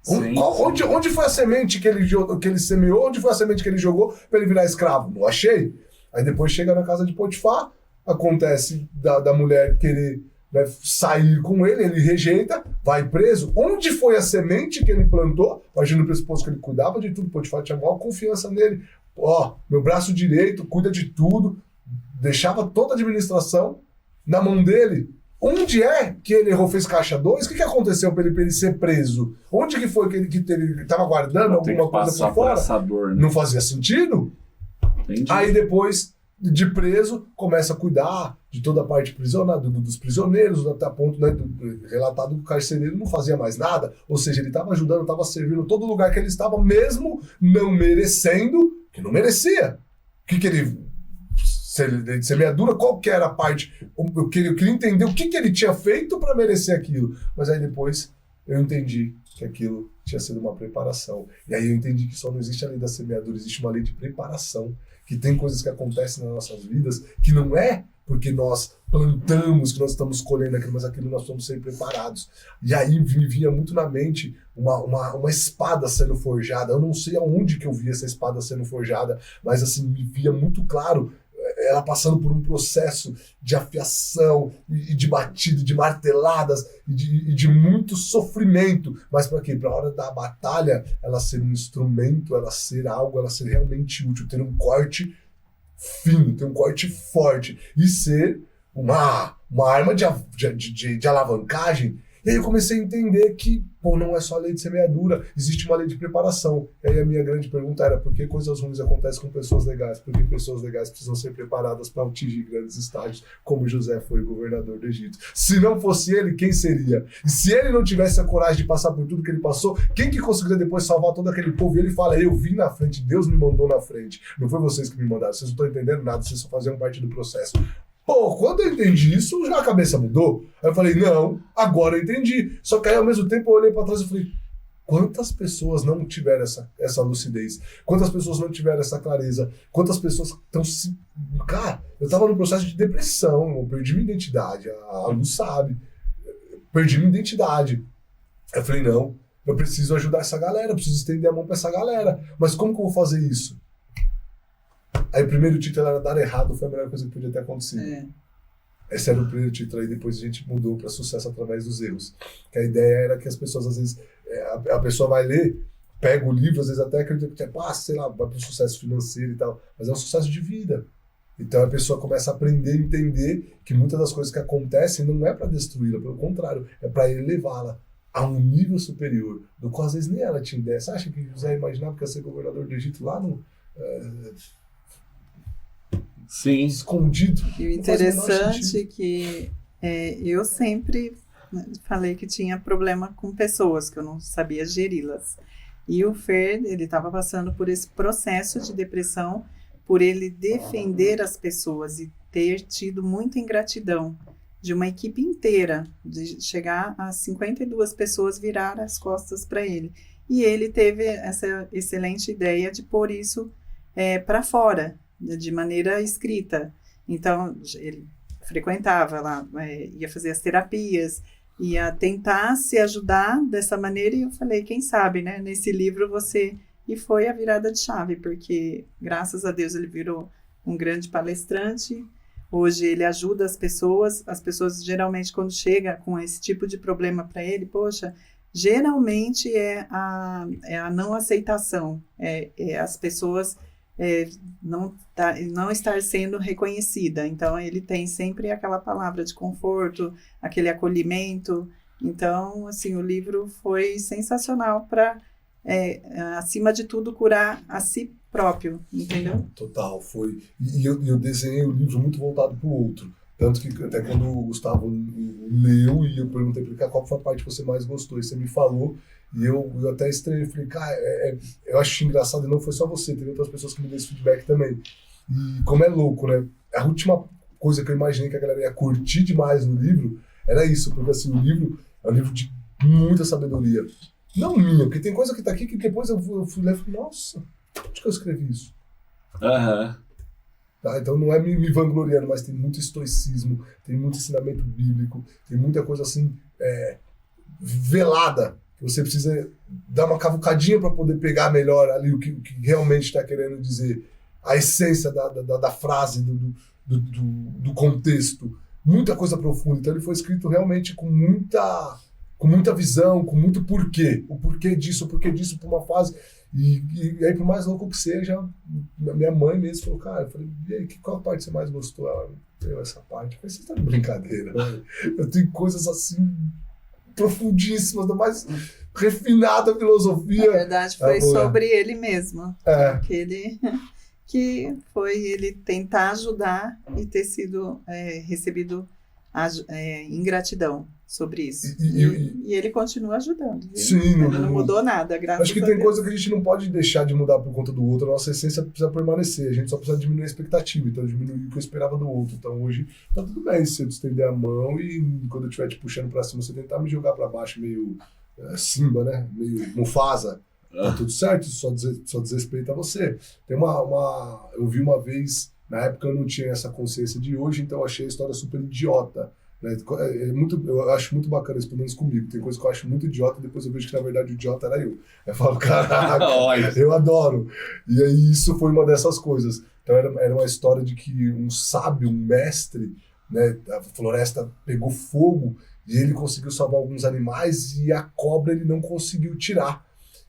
Onde foi a semente que ele semeou? Onde foi a semente que ele jogou para ele virar escravo? Não achei. Aí depois chega na casa de Potifar, acontece da mulher querer, né, sair com ele, ele rejeita, vai preso. Onde foi a semente que ele plantou? Imagina o pressuposto que ele cuidava de tudo, Potifar tinha maior confiança nele. Ó, meu braço direito cuida de tudo, deixava toda a administração na mão dele. Onde é que ele errou, fez caixa 2? O que aconteceu para ele ser preso? Onde que foi que ele estava guardando alguma coisa por fora? Essa dor, né? Não fazia sentido? Entendi. Aí depois de preso, começa a cuidar de toda a parte dos prisioneiros, até a ponto, né, relatado que o carcereiro não fazia mais nada, ou seja, ele estava ajudando, estava servindo todo lugar que ele estava, mesmo não merecendo, que não merecia. O que ele... de semeadura, qual que era a parte? Eu queria entender o que ele tinha feito para merecer aquilo. Mas aí depois eu entendi que aquilo tinha sido uma preparação. E aí eu entendi que só não existe a lei da semeadura, existe uma lei de preparação. Que tem coisas que acontecem nas nossas vidas que não é porque nós plantamos, que nós estamos colhendo aquilo, mas aquilo nós estamos sempre preparados. E aí me vinha muito na mente uma espada sendo forjada. Eu não sei aonde que eu vi essa espada sendo forjada, mas assim, me via muito claro ela passando por um processo de afiação e de batida, de marteladas e de muito sofrimento. Mas para quê? Para a hora da batalha, ela ser um instrumento, ela ser algo, ela ser realmente útil, ter um corte fino, ter um corte forte e ser uma arma de alavancagem. E aí eu comecei a entender que, pô, não é só a lei de semeadura, existe uma lei de preparação. E aí a minha grande pergunta era, por que coisas ruins acontecem com pessoas legais? Por que pessoas legais precisam ser preparadas para atingir grandes estágios, como José foi governador do Egito? Se não fosse ele, quem seria? E se ele não tivesse a coragem de passar por tudo que ele passou, quem que conseguiria depois salvar todo aquele povo? E ele fala, eu vim na frente, Deus me mandou na frente. Não foi vocês que me mandaram, vocês não estão entendendo nada, vocês só faziam parte do processo. Pô, quando eu entendi isso, já a cabeça mudou. Aí eu falei, não, agora eu entendi. Só que aí ao mesmo tempo eu olhei pra trás e falei, quantas pessoas não tiveram essa lucidez? Quantas pessoas não tiveram essa clareza? Quantas pessoas estão se... Cara, eu tava num processo de depressão, eu perdi minha identidade, a Lu sabe. Perdi minha identidade. Eu falei, não, eu preciso ajudar essa galera, eu preciso estender a mão pra essa galera. Mas como que eu vou fazer isso? Aí o primeiro título era Dar Errado, foi a melhor coisa que podia ter acontecido. Esse era o primeiro título, aí depois a gente mudou para Sucesso através dos erros. Que a ideia era que as pessoas, às vezes, a pessoa vai ler, pega o livro, às vezes até acredita que sei lá, vai para o sucesso financeiro e tal, mas é um sucesso de vida. Então a pessoa começa a aprender a entender que muitas das coisas que acontecem não é para destruí-la, pelo contrário, é para elevá-la a um nível superior, do qual às vezes nem ela tinha ideia. Você acha que José imaginava que ia ser governador do Egito lá no... Sim. Escondido. E o interessante é que eu sempre falei que tinha problema com pessoas, que eu não sabia geri-las. E o Fer, ele estava passando por esse processo de depressão, por ele defender as pessoas e ter tido muita ingratidão de uma equipe inteira, de chegar a 52 pessoas virar as costas para ele. E ele teve essa excelente ideia de pôr isso para fora, de maneira escrita. Então, ele frequentava lá, ia fazer as terapias, ia tentar se ajudar dessa maneira, e eu falei, quem sabe, né, nesse livro você... E foi a virada de chave, porque, graças a Deus, ele virou um grande palestrante. Hoje ele ajuda as pessoas geralmente, quando chega com esse tipo de problema para ele, poxa, geralmente é a não aceitação, as pessoas... não estar sendo reconhecida. Então ele tem sempre aquela palavra de conforto, aquele acolhimento. Então, assim, o livro foi sensacional para, acima de tudo, curar a si próprio, entendeu? Total, foi. E eu desenhei o livro muito voltado para o outro, Tanto que até quando o Gustavo leu e eu perguntei pra ele, qual foi a parte que você mais gostou? E você me falou, e eu até estranhei, falei, cara, eu acho engraçado, e não foi só você, teve outras pessoas que me deram esse feedback também. E como é louco, né? A última coisa que eu imaginei que a galera ia curtir demais no livro era isso, porque assim, o livro é um livro de muita sabedoria. Não minha, porque tem coisa que tá aqui que depois eu fui ler e falei, nossa, onde que eu escrevi isso? Aham. Tá? Então não é me vangloriando, mas tem muito estoicismo, tem muito ensinamento bíblico, tem muita coisa assim, velada, que você precisa dar uma cavucadinha para poder pegar melhor ali o que realmente está querendo dizer, a essência da frase, do contexto, muita coisa profunda. Então ele foi escrito realmente com muita visão, com muito porquê, o porquê disso por uma fase. E aí, por mais louco que seja, minha mãe mesmo falou, cara, eu falei, e aí, qual parte você mais gostou? Ela, essa parte. Eu falei, você tá de brincadeira, né? Eu tenho coisas assim, profundíssimas, da mais refinada filosofia. Na verdade, foi sobre ele mesmo. Que foi ele tentar ajudar e ter sido recebido ingratidão sobre isso. E ele continua ajudando. Viu? Sim, ele não mudou nada, graças a Deus. Acho que tem coisa que a gente não pode deixar de mudar por conta do outro. A nossa essência precisa permanecer. A gente só precisa diminuir a expectativa. Então, diminuir o que eu esperava do outro. Então, hoje, tá tudo bem se eu te estender a mão e quando eu estiver te puxando pra cima, você tentar me jogar pra baixo meio Simba, né? Meio Mufasa. Tá tudo certo, só desrespeita você. Tem eu vi uma vez, na época eu não tinha essa consciência de hoje, então eu achei a história super idiota. Né? Eu acho muito bacana isso, pelo menos comigo. Tem coisa que eu acho muito idiota e depois eu vejo que na verdade o idiota era eu. Eu falo, caraca, eu adoro. E aí isso foi uma dessas coisas. Então era uma história de que um sábio, um mestre, né, a floresta pegou fogo e ele conseguiu salvar alguns animais e a cobra ele não conseguiu tirar.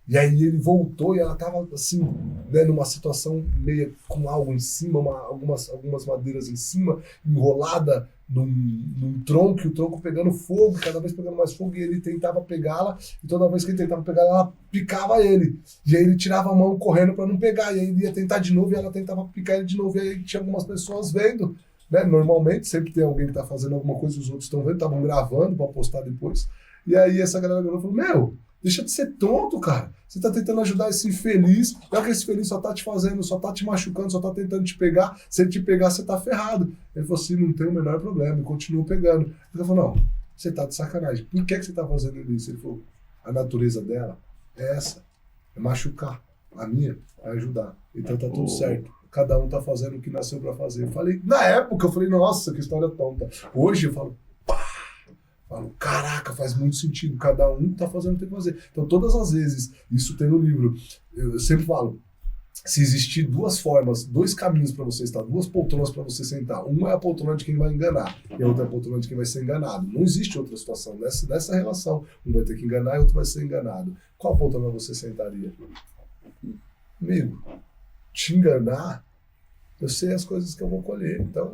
E aí ele voltou e ela tava assim, né, numa situação meio com algo em cima, algumas madeiras em cima, enrolada num tronco, e o tronco pegando fogo, cada vez pegando mais fogo, e ele tentava pegá-la, e toda vez que ele tentava pegar ela picava ele. E aí ele tirava a mão correndo para não pegar, e aí ele ia tentar de novo, e ela tentava picar ele de novo, e aí tinha algumas pessoas vendo, né? Normalmente, sempre tem alguém que tá fazendo alguma coisa, os outros estão vendo, estavam gravando para postar depois. E aí essa galera falou, meu, deixa de ser tonto, cara. Você tá tentando ajudar esse infeliz, já que esse infeliz só tá te fazendo, só tá te machucando, só tá tentando te pegar. Se ele te pegar, você tá ferrado. Ele falou assim, não tem o menor problema, eu continuo pegando. Ele falou, não, você tá de sacanagem. Por que você tá fazendo isso? Ele falou, a natureza dela é essa, é machucar. A minha é ajudar. Então tá tudo certo. Cada um tá fazendo o que nasceu pra fazer. Na época, eu falei, nossa, que história tonta. Hoje eu falo, caraca, faz muito sentido, cada um tá fazendo o que tem que fazer. Então, todas as vezes, isso tem no livro, eu sempre falo, se existir duas formas, dois caminhos para você estar, duas poltronas para você sentar, uma é a poltrona de quem vai enganar, e a outra é a poltrona de quem vai ser enganado. Não existe outra situação nessa relação. Um vai ter que enganar e o outro vai ser enganado. Qual poltrona você sentaria? Amigo, te enganar, eu sei as coisas que eu vou colher. Então,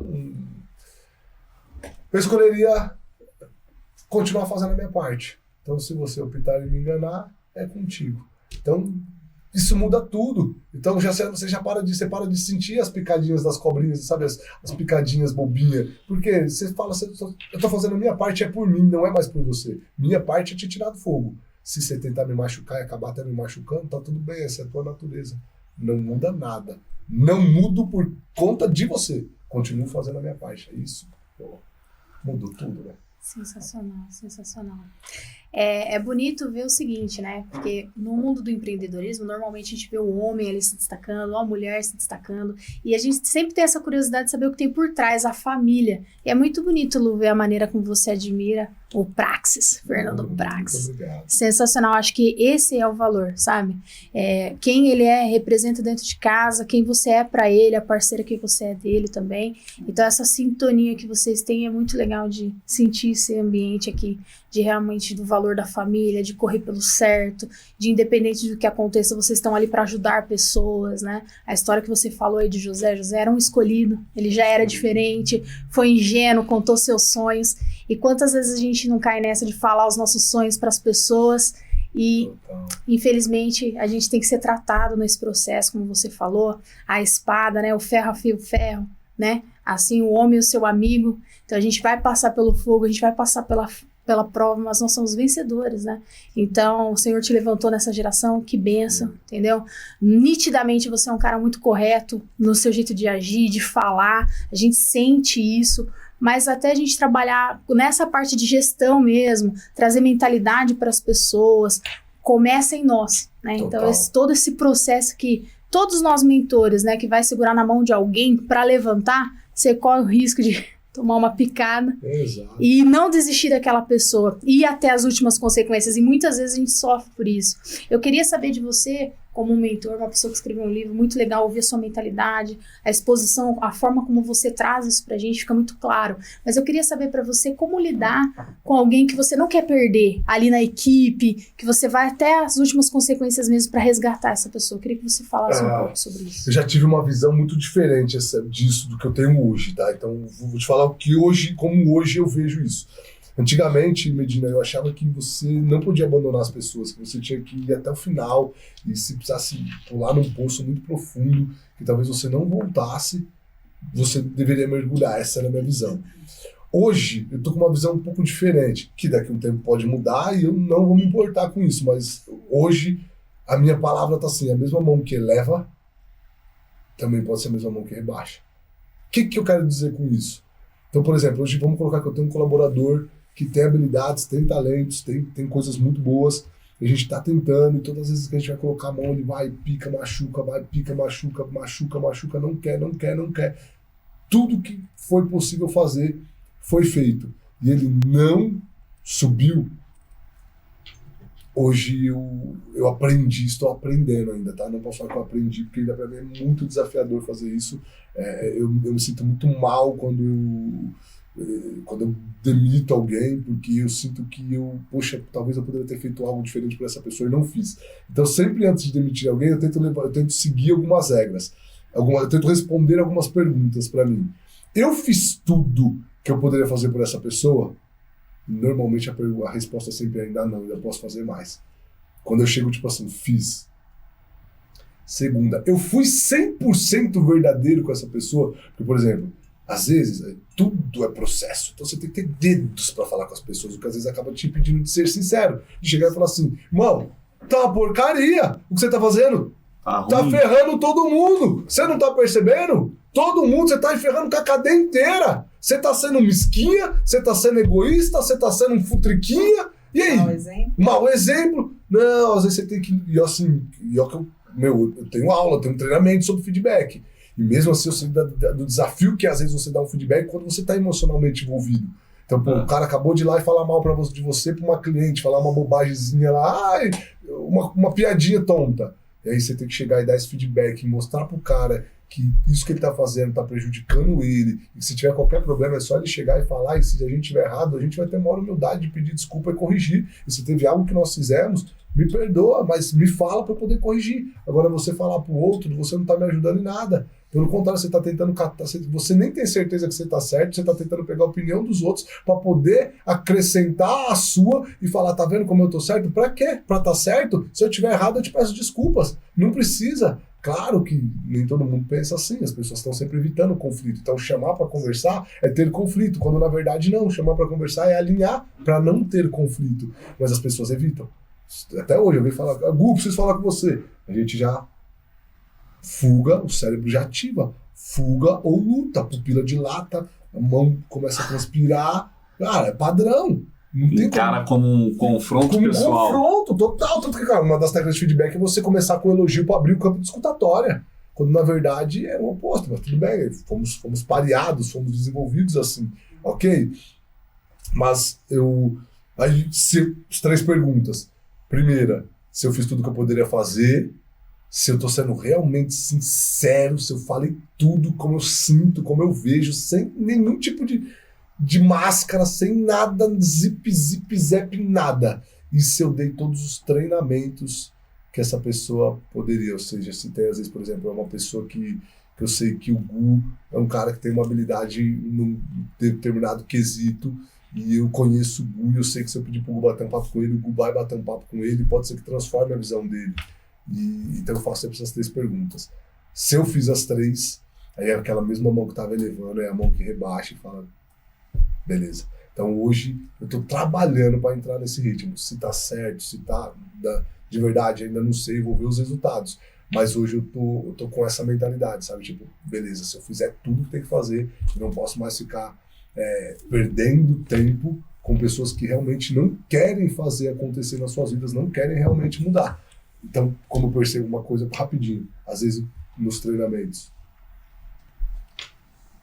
eu escolheria continuar fazendo a minha parte. Então, se você optar em me enganar, é contigo. Então, isso muda tudo. Então, você para de sentir as picadinhas das cobrinhas, sabe? As picadinhas bobinhas. Porque você fala, eu tô fazendo a minha parte, é por mim, não é mais por você. Minha parte é te tirar do fogo. Se você tentar me machucar e acabar até me machucando, tá tudo bem, essa é a tua natureza. Não muda nada. Não mudo por conta de você. Continuo fazendo a minha parte. É isso. Pô, mudou tudo, né? Sensacional, sensacional. É bonito ver o seguinte, né? Porque no mundo do empreendedorismo, normalmente a gente vê o homem ali se destacando, a mulher se destacando, e a gente sempre tem essa curiosidade de saber o que tem por trás, a família. E é muito bonito, Lu, ver a maneira como você admira o Praxis, Fernando Praxis. Sensacional, acho que esse é o valor, sabe? Quem ele representa dentro de casa, quem você é pra ele, a parceira que você é dele também. Então essa sintonia que vocês têm é muito legal de sentir esse ambiente aqui, de realmente do valor da família, de correr pelo certo, de independente do que aconteça, vocês estão ali para ajudar pessoas, né? A história que você falou aí de José era um escolhido, ele já era diferente, foi ingênuo, contou seus sonhos, e quantas vezes a gente não cai nessa de falar os nossos sonhos para as pessoas, e infelizmente a gente tem que ser tratado nesse processo, como você falou, a espada, né? O ferro afia o ferro, né? assim o homem é o seu amigo. Então a gente vai passar pelo fogo, a gente vai passar pela prova, mas nós somos vencedores, né? Então, o Senhor te levantou nessa geração, que bênção, entendeu? Nitidamente você é um cara muito correto no seu jeito de agir, de falar, a gente sente isso, mas até a gente trabalhar nessa parte de gestão mesmo, trazer mentalidade para as pessoas, começa em nós, né? Então, todo esse processo que todos nós mentores, né, que vai segurar na mão de alguém para levantar, você corre o risco de tomar uma picada. Exato. E não desistir daquela pessoa, ir até as últimas consequências, e muitas vezes a gente sofre por isso. Eu queria saber de você, como um mentor, uma pessoa que escreveu um livro, muito legal ouvir a sua mentalidade, a exposição, a forma como você traz isso pra gente, fica muito claro. Mas eu queria saber pra você como lidar com alguém que você não quer perder ali na equipe, que você vai até as últimas consequências mesmo pra resgatar essa pessoa. Eu queria que você falasse um pouco sobre isso. Eu já tive uma visão muito diferente disso do que eu tenho hoje, tá? Então vou te falar como hoje eu vejo isso. Antigamente, Medina, eu achava que você não podia abandonar as pessoas, que você tinha que ir até o final, e se precisasse pular num poço muito profundo, que talvez você não voltasse, você deveria mergulhar. Essa era a minha visão. Hoje, eu tô com uma visão um pouco diferente, que daqui a um tempo pode mudar e eu não vou me importar com isso, mas hoje a minha palavra tá assim, a mesma mão que eleva também pode ser a mesma mão que rebaixa. O que eu quero dizer com isso? Então, por exemplo, hoje vamos colocar que eu tenho um colaborador que tem habilidades, tem talentos, tem coisas muito boas, e a gente está tentando, e todas as vezes que a gente vai colocar a mão, ele vai, pica, machuca, não quer. Tudo que foi possível fazer foi feito. E ele não subiu. Hoje eu aprendi, estou aprendendo ainda, tá? Não posso falar que eu aprendi, porque ainda para mim é muito desafiador fazer isso. Eu me sinto muito mal quando eu demito alguém, porque eu sinto que talvez eu poderia ter feito algo diferente para essa pessoa e não fiz. Então, sempre antes de demitir alguém, eu tento seguir algumas regras. Eu tento responder algumas perguntas para mim. Eu fiz tudo que eu poderia fazer por essa pessoa? Normalmente a resposta sempre é ainda não, ainda posso fazer mais. Quando eu chego, tipo assim, fiz. Segunda, eu fui 100% verdadeiro com essa pessoa, porque, por exemplo, às vezes, tudo é processo. Então você tem que ter dedos para falar com as pessoas, o que às vezes acaba te impedindo de ser sincero. De chegar e falar assim, irmão, tá uma porcaria o que você tá fazendo. Tá ferrando todo mundo. Você não tá percebendo? Todo mundo, você tá ferrando com a cadeia inteira. Você tá sendo mesquinha, você tá sendo egoísta, você tá sendo um futriquinha. E aí? Mau exemplo. Não, às vezes você tem que... E assim, eu tenho aula, eu tenho um treinamento sobre feedback. E mesmo assim, eu sei do desafio que às vezes você dá um feedback quando você está emocionalmente envolvido. Então, o cara acabou de ir lá e falar mal de você para uma cliente, falar uma bobagemzinha lá, uma piadinha tonta. E aí você tem que chegar e dar esse feedback, mostrar pro cara que isso que ele tá fazendo tá prejudicando ele, e que se tiver qualquer problema é só ele chegar e falar, e se a gente tiver errado, a gente vai ter maior humildade de pedir desculpa e corrigir. E se teve algo que nós fizemos, me perdoa, mas me fala para eu poder corrigir. Agora você falar pro outro, você não tá me ajudando em nada. Pelo contrário, você está tentando catar, você nem tem certeza que você está certo, você está tentando pegar a opinião dos outros para poder acrescentar a sua e falar, tá vendo como eu tô certo? Para quê? Para estar certo? Se eu tiver errado, eu te peço desculpas. Não precisa. Claro que nem todo mundo pensa assim, as pessoas estão sempre evitando o conflito. Então, chamar para conversar é ter conflito, quando na verdade não. Chamar para conversar é alinhar para não ter conflito. Mas as pessoas evitam. Até hoje eu venho falar, Gu, preciso falar com você. A gente já fuga, o cérebro já ativa. Fuga ou luta, a pupila dilata, a mão começa a transpirar. Cara, é padrão. Não tem como um confronto pessoal. Confronto, total. Tanto que, cara, uma das técnicas de feedback é você começar com um elogio para abrir o campo de escutatória. Quando na verdade é o oposto, mas tudo bem, fomos pareados, fomos desenvolvidos assim, ok? Mas as 3 perguntas. Primeira, se eu fiz tudo que eu poderia fazer, se eu estou sendo realmente sincero, se eu falei tudo como eu sinto, como eu vejo, sem nenhum tipo de máscara, sem nada, zap, nada. E se eu dei todos os treinamentos que essa pessoa poderia, ou seja, se tem às vezes, por exemplo, é uma pessoa que eu sei que o Gu é um cara que tem uma habilidade num determinado quesito, e eu conheço o Gu, e eu sei que se eu pedir pro Gu bater um papo com ele, o Gu vai bater um papo com ele, pode ser que transforme a visão dele. Então eu faço sempre essas 3 perguntas. Se eu fiz as 3, Aí é aquela mesma mão que estava elevando, é a mão que rebaixa e fala, beleza. Então hoje eu estou trabalhando para entrar nesse ritmo. Se tá certo, se tá de verdade, ainda não sei, vou ver os resultados. Mas hoje eu tô com essa mentalidade, sabe? Tipo, beleza, se eu fizer tudo que tem que fazer, eu não posso mais ficar perdendo tempo com pessoas que realmente não querem fazer acontecer nas suas vidas, não querem realmente mudar. Então, como eu percebo uma coisa rapidinho, às vezes nos treinamentos,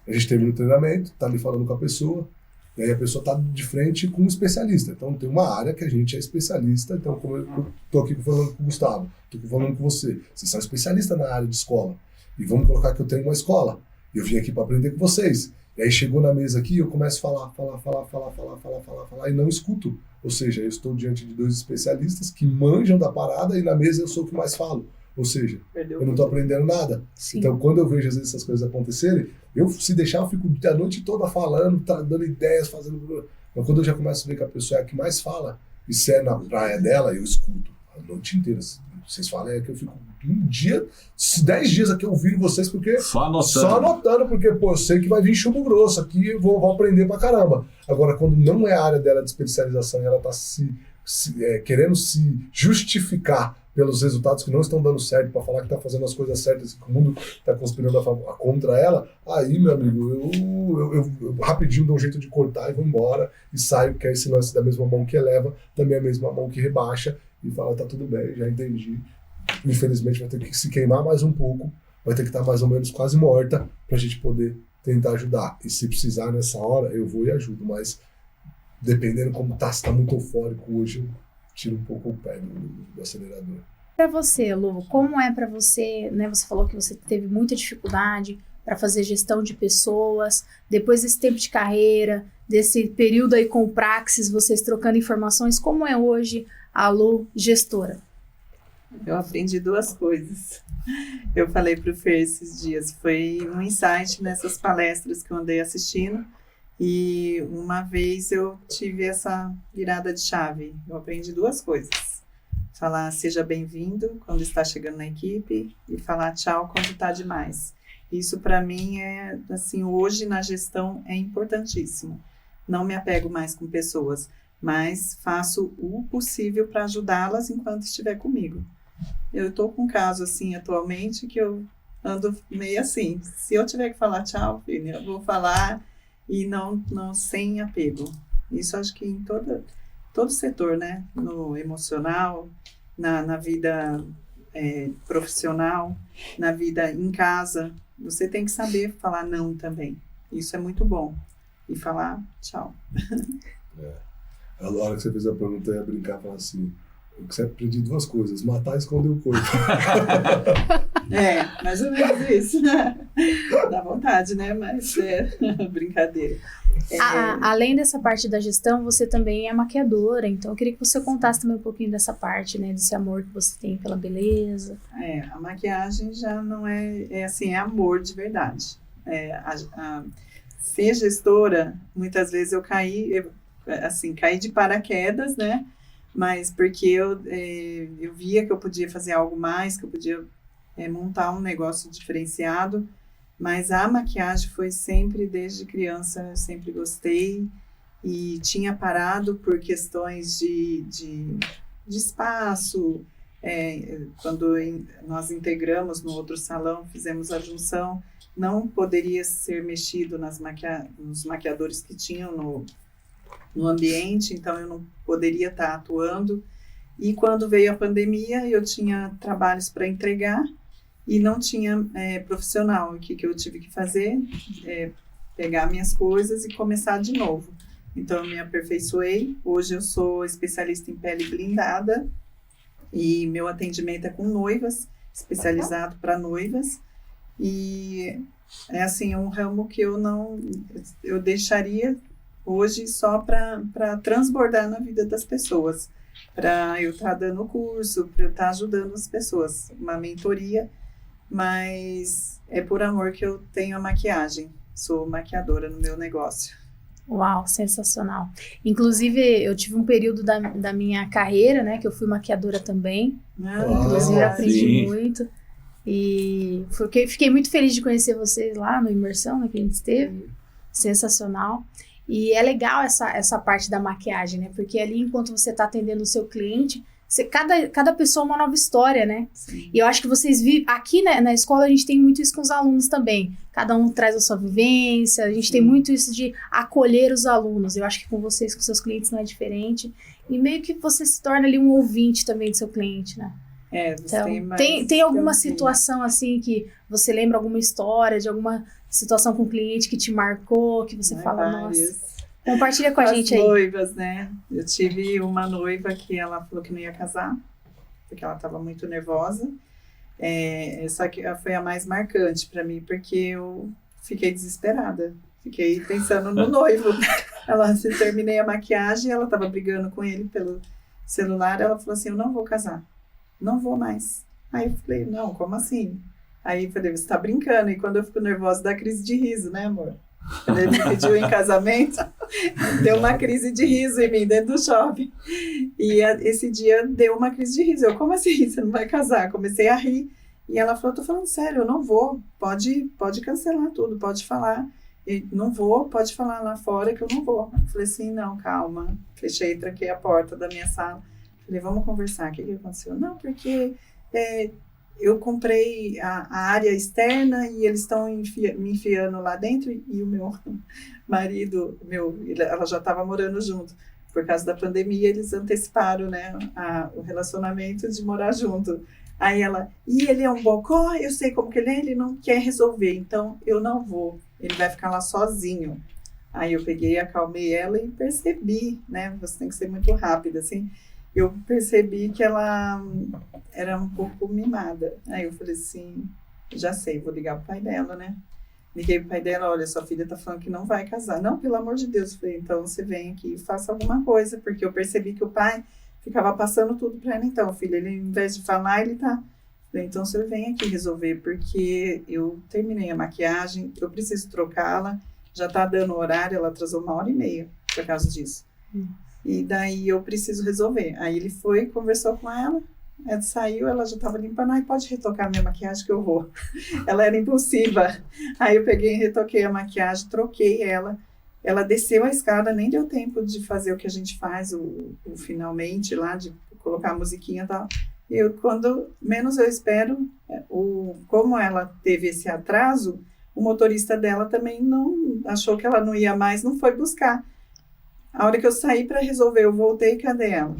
a gente termina o treinamento, tá ali falando com a pessoa, e aí a pessoa tá de frente com um especialista. Então tem uma área que a gente é especialista, então como eu tô aqui falando com o Gustavo, tô falando com você, vocês são especialistas na área de escola, e vamos colocar que eu tenho uma escola, e eu vim aqui para aprender com vocês. E aí chegou na mesa aqui, eu começo a falar, e não escuto. Ou seja, eu estou diante de 2 especialistas que manjam da parada, e na mesa eu sou o que mais falo. Ou seja, eu não estou aprendendo nada. Sim. Então, quando eu vejo às vezes essas coisas acontecerem, se deixar, eu fico a noite toda falando, dando ideias, fazendo... Mas quando eu já começo a ver que a pessoa é a que mais fala, e se é na praia dela, eu escuto a noite inteira. Vocês falam, é que eu fico 10 dias aqui ouvindo vocês, porque... Só anotando, porque, pô, eu sei que vai vir chumbo grosso aqui, eu vou aprender pra caramba. Agora, quando não é a área dela de especialização e ela tá querendo se justificar pelos resultados que não estão dando certo, para falar que está fazendo as coisas certas e que o mundo está conspirando contra ela, aí, meu amigo, eu rapidinho dou um jeito de cortar e vou embora e saio, que é esse lance da mesma mão que eleva, também a mesma mão que rebaixa, e fala, tá tudo bem, já entendi. Infelizmente vai ter que se queimar mais um pouco, vai ter que estar mais ou menos quase morta para a gente poder tentar ajudar. E se precisar nessa hora, eu vou e ajudo, mas dependendo como tá, se tá muito eufórico hoje, eu tiro um pouco o pé do acelerador. Para você, Lu, como é para você, né? Você falou que você teve muita dificuldade para fazer gestão de pessoas, depois desse tempo de carreira, desse período aí com o Praxis, vocês trocando informações, como é hoje a Lu gestora? Eu aprendi 2 coisas. Eu falei para o Fer esses dias, foi um insight nessas palestras que eu andei assistindo, e uma vez eu tive essa virada de chave. Eu aprendi 2 coisas. Falar seja bem-vindo quando está chegando na equipe e falar tchau quando está demais. Isso para mim é, assim, hoje na gestão é importantíssimo. Não me apego mais com pessoas, mas faço o possível para ajudá-las enquanto estiver comigo. Eu estou com um caso assim atualmente que eu ando meio assim. Se eu tiver que falar tchau, filho, eu vou falar e não sem apego. Isso acho que em todo setor, né? No emocional, na vida profissional, na vida em casa, você tem que saber falar não também. Isso é muito bom. E falar tchau. A hora que você fez a pergunta, eu ia brincar e falar assim, eu sempre aprendi 2 coisas, matar e esconder o corpo. Mais ou menos isso. Dá vontade, né? Mas é brincadeira. Além dessa parte da gestão, você também é maquiadora, então eu queria que você contasse também um pouquinho dessa parte, né? Desse amor que você tem pela beleza. A maquiagem já não é assim, é amor de verdade. Ser gestora, muitas vezes eu caí de paraquedas, né? Mas porque eu via que eu podia fazer algo mais, que eu podia montar um negócio diferenciado, mas a maquiagem foi sempre, desde criança, eu sempre gostei e tinha parado por questões de espaço. Quando nós integramos no outro salão, fizemos a junção, não poderia ser mexido nos maquiadores que tinham no ambiente, então eu não poderia estar atuando. E quando veio a pandemia, eu tinha trabalhos para entregar e não tinha profissional. O que eu tive que fazer? Pegar minhas coisas e começar de novo. Então eu me aperfeiçoei. Hoje eu sou especialista em pele blindada e meu atendimento é com noivas, especializado para noivas. E é assim, um ramo que eu deixaria hoje só para transbordar na vida das pessoas, para eu estar dando curso, para eu estar ajudando as pessoas, uma mentoria, mas é por amor que eu tenho a maquiagem, sou maquiadora no meu negócio. Uau, sensacional. Inclusive, eu tive um período da minha carreira, né, que eu fui maquiadora também, inclusive aprendi muito. E fiquei muito feliz de conhecer vocês lá no Imersão, né, que a gente esteve. Sensacional. E é legal essa parte da maquiagem, né? Porque ali, enquanto você está atendendo o seu cliente, cada pessoa é uma nova história, né? Sim. E eu acho que vocês vivem... Aqui, né, na escola a gente tem muito isso com os alunos também. Cada um traz a sua vivência. A gente tem muito isso de acolher os alunos. Eu acho que com vocês, com seus clientes, não é diferente. E meio que você se torna ali um ouvinte também do seu cliente, né? Você Então, tem tem alguma mais situação assim que você lembra alguma história de alguma situação com o cliente que te marcou, que você fala, nossa, compartilha com a gente aí. As noivas, né? Eu tive uma noiva que ela falou que não ia casar, porque ela estava muito nervosa. Essa que foi a mais marcante para mim, porque eu fiquei desesperada. Fiquei pensando no noivo. Terminei a maquiagem, ela estava brigando com ele pelo celular, ela falou assim, eu não vou casar. Não vou mais. Aí eu falei, não, como assim? Aí eu falei, você tá brincando. E quando eu fico nervosa, dá crise de riso, né, amor? Quando ele me pediu em casamento, deu uma crise de riso em mim, dentro do shopping. E esse dia deu uma crise de riso. Eu, como assim? Você não vai casar? Comecei a rir. E ela falou, tô falando sério, eu não vou. Pode cancelar tudo, pode falar. E não vou, pode falar lá fora que eu não vou. Eu falei assim, não, calma. Fechei, tranquei a porta da minha sala. Falei, vamos conversar, o que aconteceu? Não, porque eu comprei a área externa e eles estão me enfiando lá dentro e o meu marido, ela já estava morando junto. Por causa da pandemia, eles anteciparam, né, o relacionamento de morar junto. Aí ela, e ele é um bocó, eu sei como que ele não quer resolver, então eu não vou, ele vai ficar lá sozinho. Aí eu peguei, acalmei ela e percebi, né, você tem que ser muito rápida, assim, eu percebi que ela era um pouco mimada. Aí eu falei assim, já sei, vou ligar pro pai dela, né? Liguei pro pai dela, olha, sua filha tá falando que não vai casar. Não, pelo amor de Deus. Eu falei, então você vem aqui e faça alguma coisa, porque eu percebi que o pai ficava passando tudo pra ela. Então, filha, ele, ao invés de falar, ele tá... Eu falei, então você vem aqui resolver, porque eu terminei a maquiagem, eu preciso trocá-la, já tá dando horário, ela atrasou 1h30 por causa disso. E daí eu preciso resolver. Aí ele foi, conversou com ela, saiu, ela já estava limpando, aí pode retocar a minha maquiagem que eu vou. Ela era impulsiva. Aí eu peguei e retoquei a maquiagem, troquei ela. Ela desceu a escada, nem deu tempo de fazer o que a gente faz, o finalmente lá, de colocar a musiquinha e tal. E quando menos eu espero, como ela teve esse atraso, o motorista dela também não achou que ela não ia mais, não foi buscar. A hora que eu saí para resolver, eu voltei, cadê ela?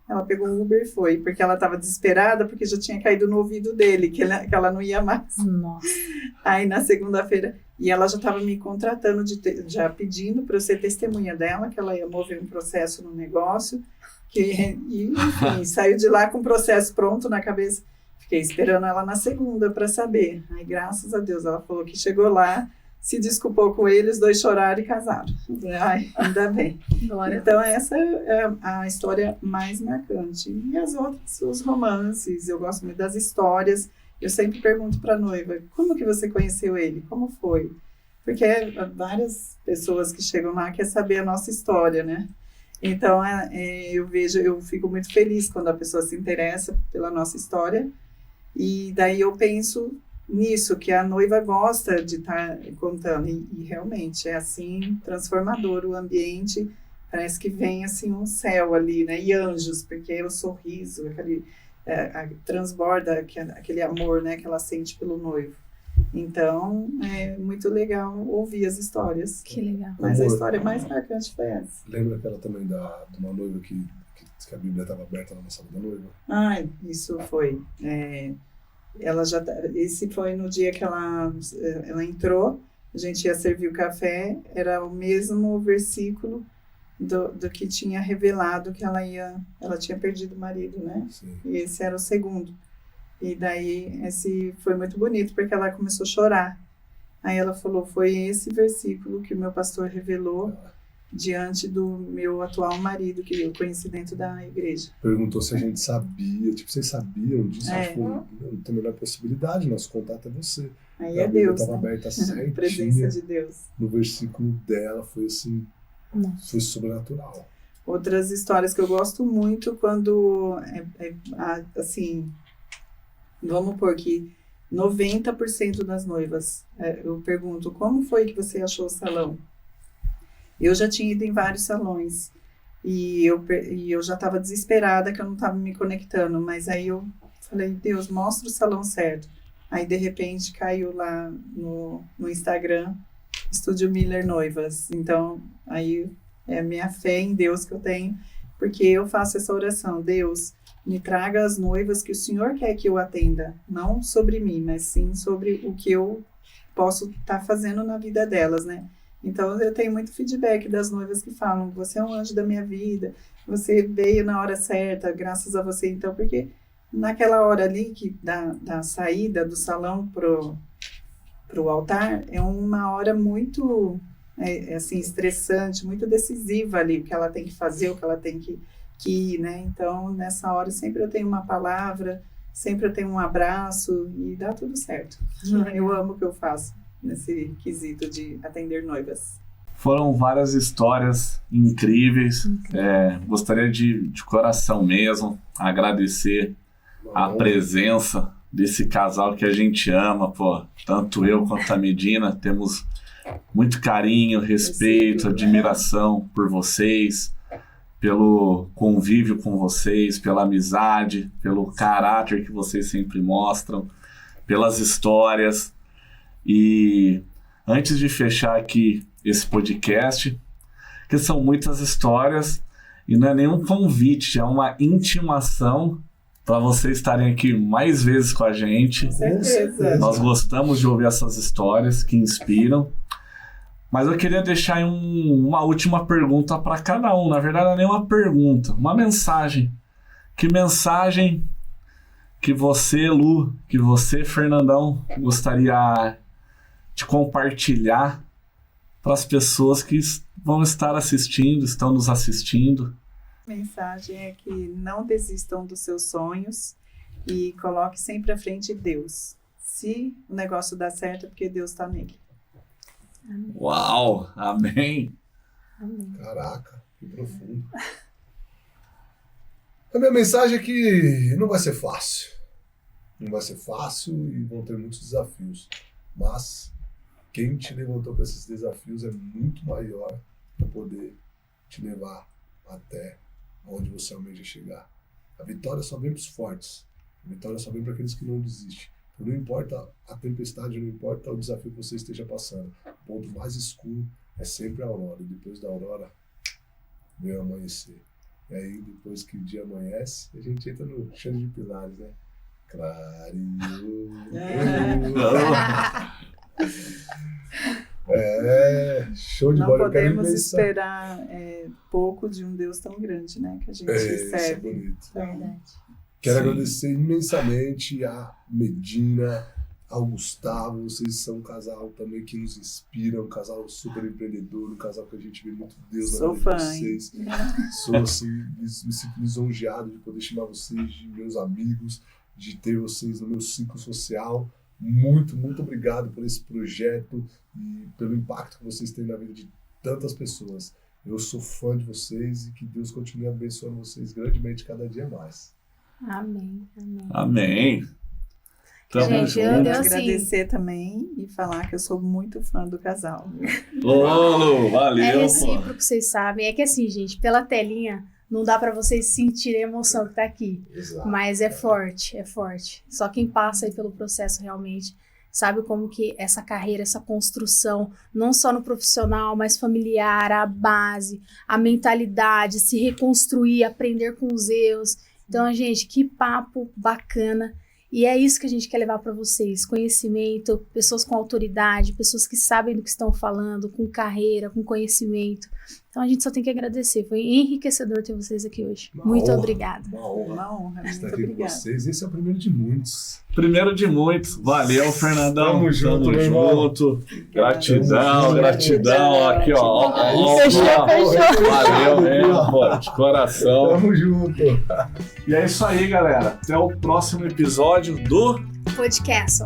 Ela pegou o Uber e foi, porque ela estava desesperada, porque já tinha caído no ouvido dele, que ela não ia mais. Nossa. Aí na segunda-feira, e ela já estava me contratando, já pedindo para eu ser testemunha dela, que ela ia mover um processo no negócio, e enfim, saiu de lá com o processo pronto na cabeça. Fiquei esperando ela na segunda para saber. Aí graças a Deus, ela falou que chegou lá, se desculpou com ele, os dois choraram e casaram. Ai, ainda bem. Glória. Então essa é a história mais marcante. E as outras, os romances, eu gosto muito das histórias. Eu sempre pergunto para a noiva, como que você conheceu ele? Como foi? Porque várias pessoas que chegam lá querem saber a nossa história, né? Então eu fico muito feliz quando a pessoa se interessa pela nossa história. E daí eu penso nisso, que a noiva gosta de estar contando, e realmente é assim, transformador o ambiente, parece que vem assim um céu ali, né, e anjos, porque o sorriso, transborda aquele amor, né, que ela sente pelo noivo. Então, é muito legal ouvir as histórias. Que legal. Mas a história mais marcante foi essa. Lembra aquela também de uma noiva que a Bíblia estava aberta na sala da noiva? Ah, isso foi... esse foi no dia que ela entrou, a gente ia servir o café, era o mesmo versículo do que tinha revelado que ela tinha perdido o marido, né? Sim. E esse era o segundo. E daí, esse foi muito bonito, porque ela começou a chorar. Aí ela falou, foi esse versículo que o meu pastor revelou diante do meu atual marido, que eu conheci dentro da igreja. Perguntou se a gente sabia, vocês sabiam disso? Não tem a menor possibilidade, nosso contato é você. Aí é Deus, estava né? aberta certinha. Presença de Deus. No versículo dela foi assim, foi sobrenatural. Outras histórias que eu gosto muito quando, assim, vamos pôr que 90% das noivas, eu pergunto, como foi que você achou o salão? Eu já tinha ido em vários salões e eu já estava desesperada que eu não estava me conectando, mas aí eu falei, Deus, mostra o salão certo. Aí, de repente, caiu lá no Instagram, Estúdio Miller Noivas. Então, aí é a minha fé em Deus que eu tenho, porque eu faço essa oração. Deus, me traga as noivas que o Senhor quer que eu atenda. Não sobre mim, mas sim sobre o que eu posso estar fazendo na vida delas, né? Então, eu tenho muito feedback das noivas que falam, você é um anjo da minha vida, você veio na hora certa, graças a você. Então, porque naquela hora ali, da saída do salão pro altar, é uma hora muito, assim, estressante, muito decisiva ali, o que ela tem que fazer, o que ela tem que ir, né? Então, nessa hora, sempre eu tenho uma palavra, sempre eu tenho um abraço e dá tudo certo. Eu amo o que eu faço nesse quesito de atender noivas. Foram várias histórias incríveis. Gostaria de coração mesmo agradecer a presença desse casal que a gente ama, pô. Tanto eu quanto a Medina temos muito carinho, respeito, admiração por vocês, pelo convívio com vocês, pela amizade, pelo caráter que vocês sempre mostram, pelas histórias. E antes de fechar aqui esse podcast, que são muitas histórias e não é nenhum convite, é uma intimação para vocês estarem aqui mais vezes com a gente. Com certeza. Nós gostamos de ouvir essas histórias que inspiram. Mas eu queria deixar uma última pergunta para cada um. Na verdade, não é nem uma pergunta, uma mensagem. Que mensagem que você, Lu, que você, Fernandão, gostaria de compartilhar para as pessoas que vão estar assistindo, estão nos assistindo? A mensagem é que não desistam dos seus sonhos e coloque sempre à frente Deus. Se o negócio dá certo, é porque Deus está nele. Amém. Uau! Amém! Amém. Caraca, que profundo. A minha mensagem é que não vai ser fácil. Não vai ser fácil e vão ter muitos desafios. Mas quem te levantou para esses desafios é muito maior para poder te levar até onde você almeja chegar. A vitória só vem para os fortes. A vitória só vem para aqueles que não desistem. Então, não importa a tempestade, não importa o desafio que você esteja passando. O ponto mais escuro é sempre a aurora. E depois da aurora, vem o amanhecer. E aí, depois que o dia amanhece, a gente entra no chão de pilares, né? Clareou. Show de Não bola. podemos esperar pouco de um Deus tão grande, né? Que a gente Isso é serve. bonito. Verdade. Quero Sim. agradecer imensamente a Medina, ao Gustavo. Vocês são um casal também que nos inspira, um casal super empreendedor, um casal que a gente vê muito Deus na Sou vida fã, de hein? vocês. Sou assim, me sinto lisonjeado de poder chamar vocês de meus amigos, de ter vocês no meu ciclo social. Muito, muito obrigado por esse projeto e pelo impacto que vocês têm na vida de tantas pessoas. Eu sou fã de vocês e que Deus continue abençoando vocês grandemente cada dia mais. Amém. Amém. Amém! Tamo Gente, eu- junto. eu- Agradecer também e falar que eu sou muito fã do casal. Ô, Lu, valeu, É pô. recíproco, vocês sabem. É que assim, gente, pela telinha, não dá pra vocês sentirem a emoção que tá aqui. Exato. Mas é forte, é forte. Só quem passa aí pelo processo realmente sabe como que essa carreira, essa construção, não só no profissional, mas familiar, a base, a mentalidade, se reconstruir, aprender com os erros. Então, gente, que papo bacana. E é isso que a gente quer levar para vocês: conhecimento, pessoas com autoridade, pessoas que sabem do que estão falando, com carreira, com conhecimento. Então a gente só tem que agradecer. Foi enriquecedor ter vocês aqui hoje. Uma Muito honra. obrigada. Uma honra Uma honra, estar muito aqui com obrigada. vocês. Esse é o primeiro de muitos. Primeiro de muitos. Valeu, Fernandão. Tamo junto, meu irmão. junto. Gratidão, Tamo junto. gratidão. Aqui, ó. Fechou, fechou. Valeu mesmo, pô, de coração. Tamo junto. E é isso aí, galera. Até o próximo episódio do Podcast.